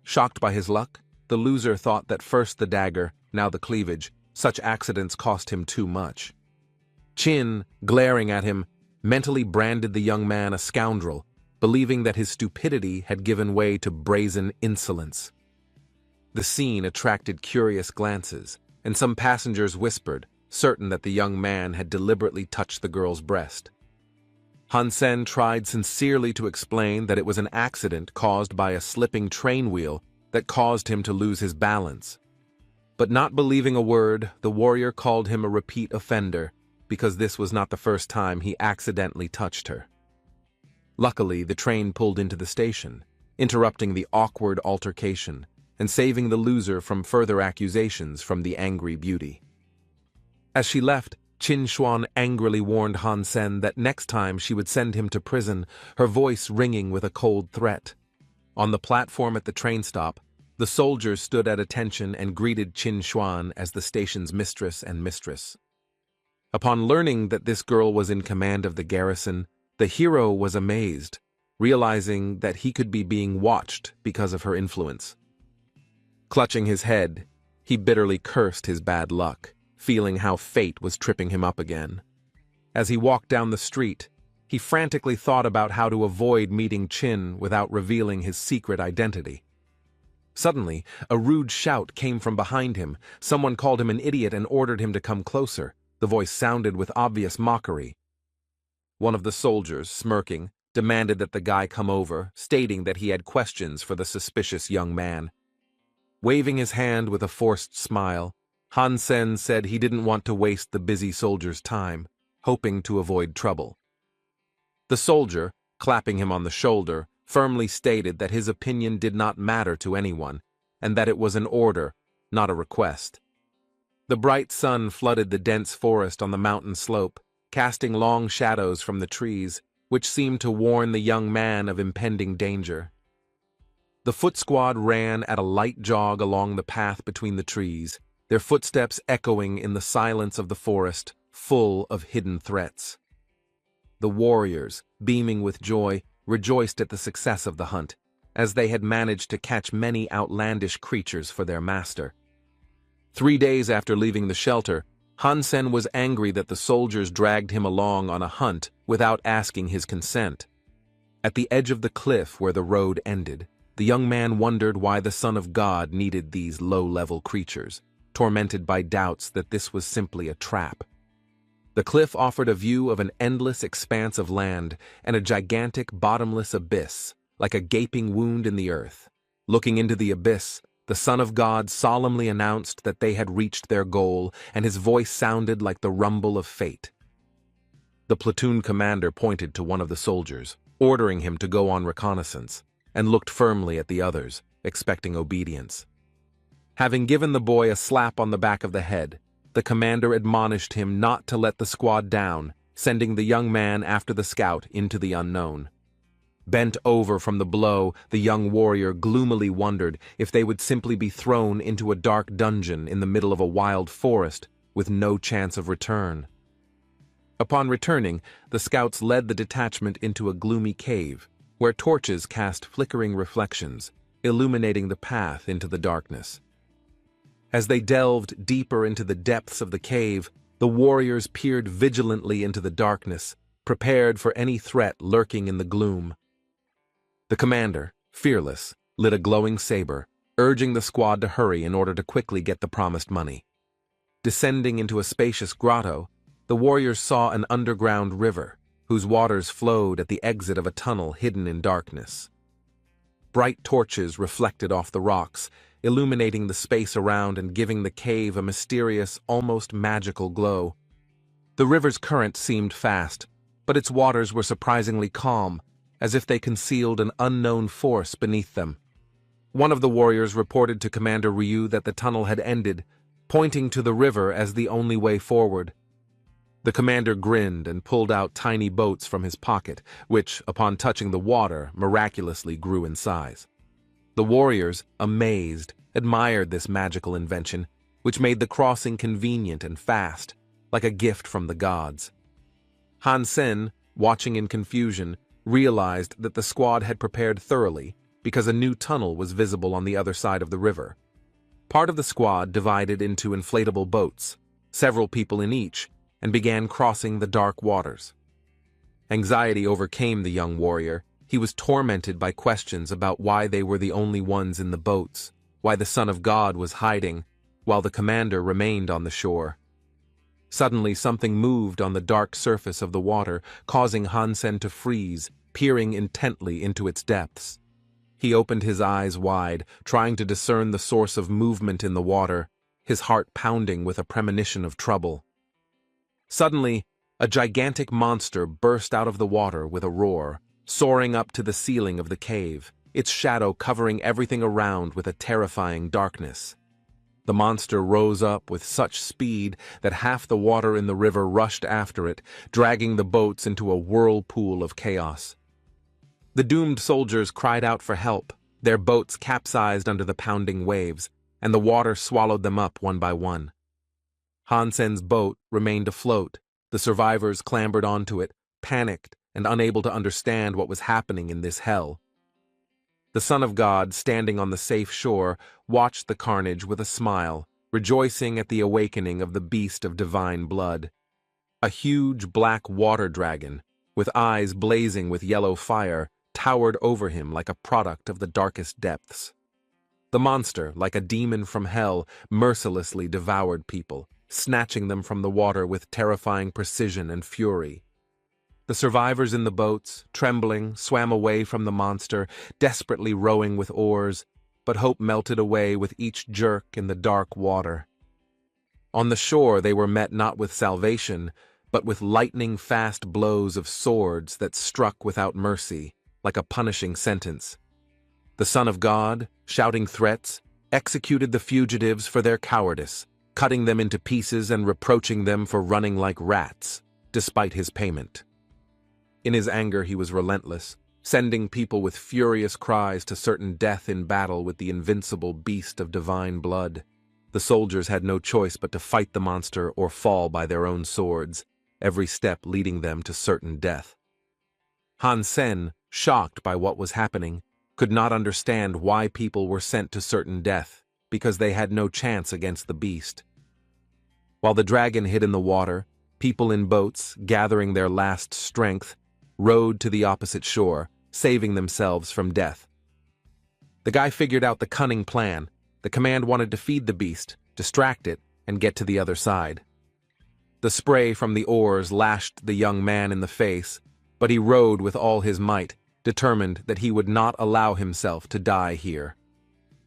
Shocked by his luck, the loser thought that first the dagger, now the cleavage, such accidents cost him too much. Qin, glaring at him, mentally branded the young man a scoundrel, believing that his stupidity had given way to brazen insolence. The scene attracted curious glances, and some passengers whispered, certain that the young man had deliberately touched the girl's breast. Hansen tried sincerely to explain that it was an accident caused by a slipping train wheel that caused him to lose his balance. But not believing a word, the warrior called him a repeat offender, because this was not the first time he accidentally touched her. Luckily, the train pulled into the station, interrupting the awkward altercation, and saving the loser from further accusations from the angry beauty. As she left, Qin Xuan angrily warned Hansen that next time she would send him to prison, her voice ringing with a cold threat. On the platform at the train stop, the soldiers stood at attention and greeted Qin Xuan as the station's mistress and mistress. Upon learning that this girl was in command of the garrison, the hero was amazed, realizing that he could be being watched because of her influence. Clutching his head, he bitterly cursed his bad luck, feeling how fate was tripping him up again. As he walked down the street, he frantically thought about how to avoid meeting Qin without revealing his secret identity. Suddenly, a rude shout came from behind him. Someone called him an idiot and ordered him to come closer. The voice sounded with obvious mockery. One of the soldiers, smirking, demanded that the guy come over, stating that he had questions for the suspicious young man. Waving his hand with a forced smile, Hansen said he didn't want to waste the busy soldier's time, hoping to avoid trouble. The soldier, clapping him on the shoulder, firmly stated that his opinion did not matter to anyone, and that it was an order, not a request. The bright sun flooded the dense forest on the mountain slope, casting long shadows from the trees, which seemed to warn the young man of impending danger. The foot squad ran at a light jog along the path between the trees, their footsteps echoing in the silence of the forest, full of hidden threats. The warriors, beaming with joy, rejoiced at the success of the hunt, as they had managed to catch many outlandish creatures for their master. 3 days after leaving the shelter, Hansen was angry that the soldiers dragged him along on a hunt without asking his consent. At the edge of the cliff where the road ended, the young man wondered why the Son of God needed these low-level creatures, tormented by doubts that this was simply a trap. The cliff offered a view of an endless expanse of land and a gigantic bottomless abyss, like a gaping wound in the earth. Looking into the abyss, the Son of God solemnly announced that they had reached their goal, and his voice sounded like the rumble of fate. The platoon commander pointed to one of the soldiers, ordering him to go on reconnaissance, and looked firmly at the others, expecting obedience. Having given the boy a slap on the back of the head, the commander admonished him not to let the squad down, sending the young man after the scout into the unknown. Bent over from the blow, the young warrior gloomily wondered if they would simply be thrown into a dark dungeon in the middle of a wild forest with no chance of return. Upon returning, the scouts led the detachment into a gloomy cave, where torches cast flickering reflections, illuminating the path into the darkness. As they delved deeper into the depths of the cave, the warriors peered vigilantly into the darkness, prepared for any threat lurking in the gloom. The commander, fearless, lit a glowing saber, urging the squad to hurry in order to quickly get the promised money. Descending into a spacious grotto, the warriors saw an underground river, whose waters flowed at the exit of a tunnel hidden in darkness. Bright torches reflected off the rocks, illuminating the space around and giving the cave a mysterious, almost magical glow. The river's current seemed fast, but its waters were surprisingly calm, as if they concealed an unknown force beneath them. One of the warriors reported to Commander Ryu that the tunnel had ended, pointing to the river as the only way forward. The commander grinned and pulled out tiny boats from his pocket, which, upon touching the water, miraculously grew in size. The warriors, amazed, admired this magical invention, which made the crossing convenient and fast, like a gift from the gods. Han Sen, watching in confusion, realized that the squad had prepared thoroughly because a new tunnel was visible on the other side of the river. Part of the squad divided into inflatable boats, several people in each, and began crossing the dark waters. Anxiety overcame the young warrior. He was tormented by questions about why they were the only ones in the boats, why the Son of God was hiding, while the commander remained on the shore. Suddenly something moved on the dark surface of the water, causing Han Sen to freeze, peering intently into its depths. He opened his eyes wide, trying to discern the source of movement in the water, his heart pounding with a premonition of trouble. Suddenly, a gigantic monster burst out of the water with a roar, soaring up to the ceiling of the cave, its shadow covering everything around with a terrifying darkness. The monster rose up with such speed that half the water in the river rushed after it, dragging the boats into a whirlpool of chaos. The doomed soldiers cried out for help. Their boats capsized under the pounding waves, and the water swallowed them up one by one. Han Sen's boat remained afloat. The survivors clambered onto it, panicked and unable to understand what was happening in this hell. The Son of God, standing on the safe shore, watched the carnage with a smile, rejoicing at the awakening of the beast of divine blood. A huge black water dragon, with eyes blazing with yellow fire, towered over him like a product of the darkest depths. The monster, like a demon from hell, mercilessly devoured people, snatching them from the water with terrifying precision and fury. The survivors in the boats, trembling, swam away from the monster, desperately rowing with oars, but hope melted away with each jerk in the dark water. On the shore they were met not with salvation, but with lightning-fast blows of swords that struck without mercy, like a punishing sentence. The Son of God, shouting threats, executed the fugitives for their cowardice, cutting them into pieces and reproaching them for running like rats, despite his payment. In his anger he was relentless, sending people with furious cries to certain death in battle with the invincible beast of divine blood. The soldiers had no choice but to fight the monster or fall by their own swords, every step leading them to certain death. Han Sen, shocked by what was happening, could not understand why people were sent to certain death, because they had no chance against the beast. While the dragon hid in the water, people in boats, gathering their last strength, rowed to the opposite shore, saving themselves from death. The guy figured out the cunning plan. The command wanted to feed the beast, distract it, and get to the other side. The spray from the oars lashed the young man in the face, but he rowed with all his might, determined that he would not allow himself to die here.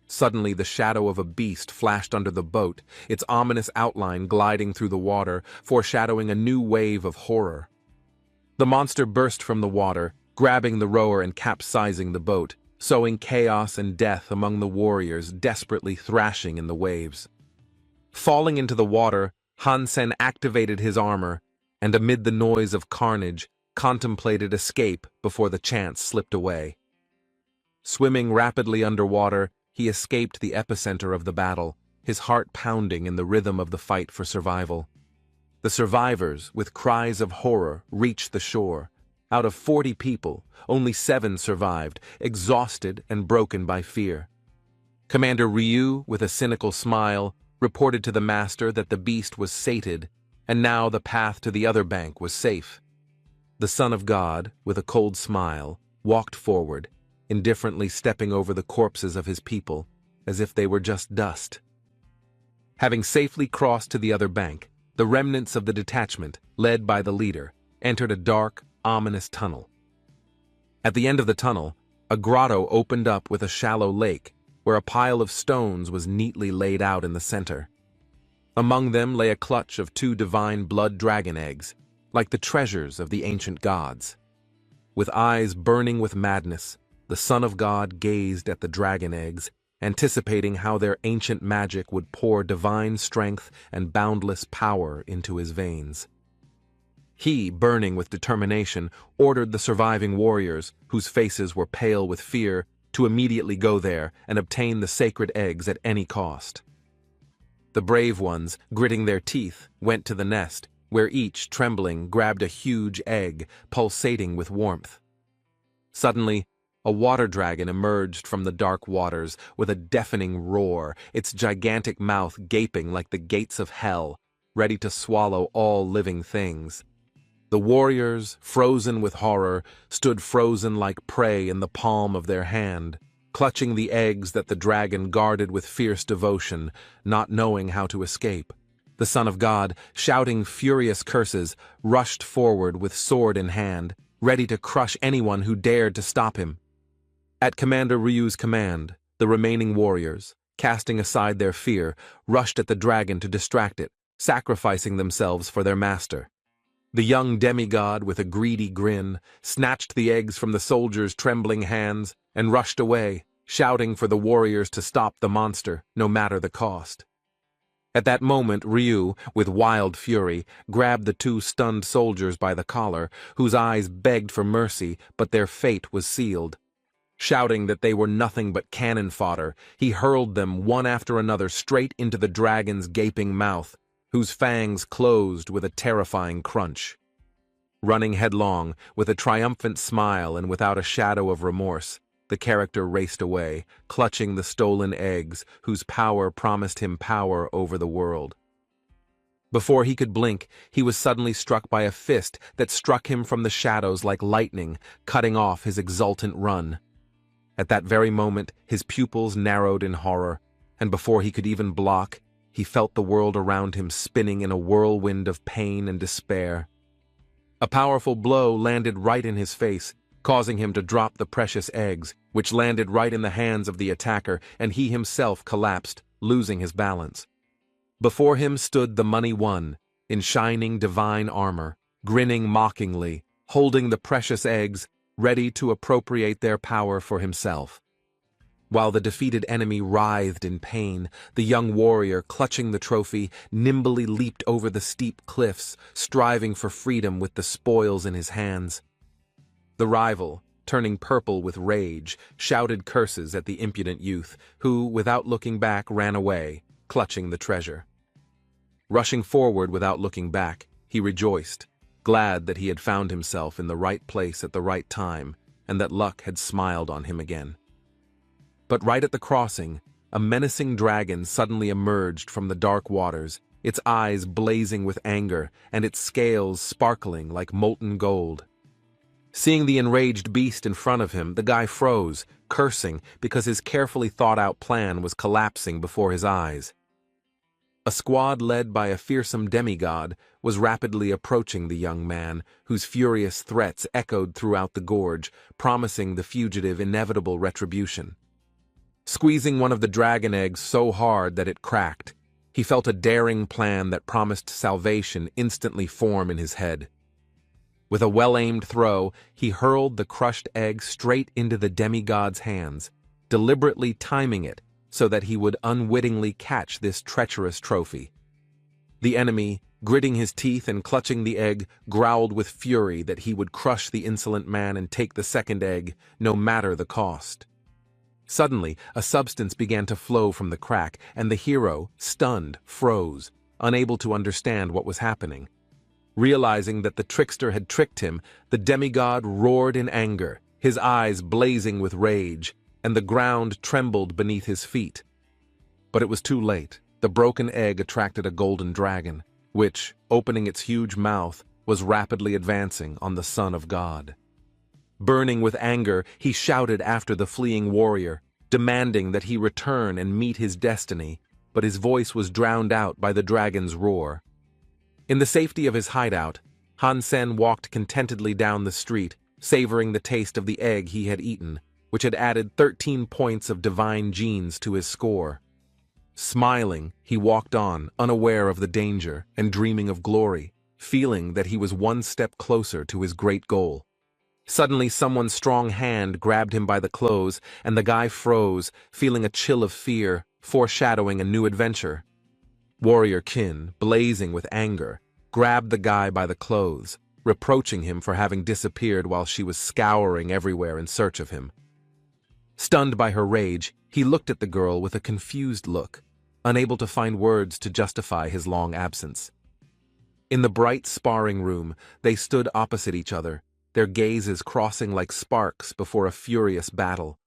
Suddenly the shadow of a beast flashed under the boat, its ominous outline gliding through the water, foreshadowing a new wave of horror. The monster burst from the water, grabbing the rower and capsizing the boat, sowing chaos and death among the warriors desperately thrashing in the waves. Falling into the water, Hansen activated his armor, and amid the noise of carnage, contemplated escape before the chance slipped away. Swimming rapidly underwater, he escaped the epicenter of the battle, his heart pounding in the rhythm of the fight for survival. The survivors, with cries of horror, reached the shore. Out of 40 people, only 7 survived, exhausted and broken by fear. Commander Ryu, with a cynical smile, reported to the master that the beast was sated, and now the path to the other bank was safe. The Son of God, with a cold smile, walked forward, indifferently stepping over the corpses of his people, as if they were just dust. Having safely crossed to the other bank, the remnants of the detachment, led by the leader, entered a dark, ominous tunnel. At the end of the tunnel, a grotto opened up with a shallow lake, where a pile of stones was neatly laid out in the center. Among them lay a clutch of 2 divine blood dragon eggs, like the treasures of the ancient gods. With eyes burning with madness, the Son of God gazed at the dragon eggs, anticipating how their ancient magic would pour divine strength and boundless power into his veins. He, burning with determination, ordered the surviving warriors, whose faces were pale with fear, to immediately go there and obtain the sacred eggs at any cost. The brave ones, gritting their teeth, went to the nest, where each, trembling, grabbed a huge egg, pulsating with warmth. Suddenly, a water dragon emerged from the dark waters with a deafening roar, its gigantic mouth gaping like the gates of hell, ready to swallow all living things. The warriors, frozen with horror, stood frozen like prey in the palm of their hand, clutching the eggs that the dragon guarded with fierce devotion, not knowing how to escape. The Son of God, shouting furious curses, rushed forward with sword in hand, ready to crush anyone who dared to stop him. At Commander Ryu's command, the remaining warriors, casting aside their fear, rushed at the dragon to distract it, sacrificing themselves for their master. The young demigod, with a greedy grin, snatched the eggs from the soldiers' trembling hands and rushed away, shouting for the warriors to stop the monster, no matter the cost. At that moment, Ryu, with wild fury, grabbed the 2 stunned soldiers by the collar, whose eyes begged for mercy, but their fate was sealed. Shouting that they were nothing but cannon fodder, he hurled them one after another straight into the dragon's gaping mouth, whose fangs closed with a terrifying crunch. Running headlong, with a triumphant smile and without a shadow of remorse, the character raced away, clutching the stolen eggs, whose power promised him power over the world. Before he could blink, he was suddenly struck by a fist that struck him from the shadows like lightning, cutting off his exultant run. At that very moment, his pupils narrowed in horror, and before he could even block, he felt the world around him spinning in a whirlwind of pain and despair. A powerful blow landed right in his face, causing him to drop the precious eggs, which landed right in the hands of the attacker, and he himself collapsed, losing his balance. Before him stood the Money One, in shining divine armor, grinning mockingly, holding the precious eggs, ready to appropriate their power for himself. While the defeated enemy writhed in pain, the young warrior, clutching the trophy, nimbly leaped over the steep cliffs, striving for freedom with the spoils in his hands. The rival, turning purple with rage, shouted curses at the impudent youth, who, without looking back, ran away, clutching the treasure. Rushing forward without looking back, he rejoiced, glad that he had found himself in the right place at the right time, and that luck had smiled on him again. But right at the crossing, a menacing dragon suddenly emerged from the dark waters, its eyes blazing with anger and its scales sparkling like molten gold. Seeing the enraged beast in front of him, the guy froze, cursing because his carefully thought-out plan was collapsing before his eyes. A squad led by a fearsome demigod was rapidly approaching the young man, whose furious threats echoed throughout the gorge, promising the fugitive inevitable retribution. Squeezing one of the dragon eggs so hard that it cracked, he felt a daring plan that promised salvation instantly form in his head. With a well-aimed throw, he hurled the crushed egg straight into the demigod's hands, deliberately timing it so that he would unwittingly catch this treacherous trophy. The enemy, gritting his teeth and clutching the egg, growled with fury that he would crush the insolent man and take the second egg, no matter the cost. Suddenly, a substance began to flow from the crack, and the hero, stunned, froze, unable to understand what was happening. Realizing that the trickster had tricked him, the demigod roared in anger, his eyes blazing with rage, and the ground trembled beneath his feet. But it was too late. The broken egg attracted a golden dragon, which, opening its huge mouth, was rapidly advancing on the Son of God. Burning with anger, he shouted after the fleeing warrior, demanding that he return and meet his destiny, but his voice was drowned out by the dragon's roar. In the safety of his hideout, Hansen walked contentedly down the street, savoring the taste of the egg he had eaten, which had added 13 points of divine genes to his score. Smiling, he walked on, unaware of the danger and dreaming of glory, feeling that he was one step closer to his great goal. Suddenly, someone's strong hand grabbed him by the clothes, and the guy froze, feeling a chill of fear, foreshadowing a new adventure. Warrior Qin, blazing with anger, grabbed the guy by the clothes, reproaching him for having disappeared while she was scouring everywhere in search of him. Stunned by her rage, he looked at the girl with a confused look, unable to find words to justify his long absence. In the bright sparring room, they stood opposite each other, their gazes crossing like sparks before a furious battle.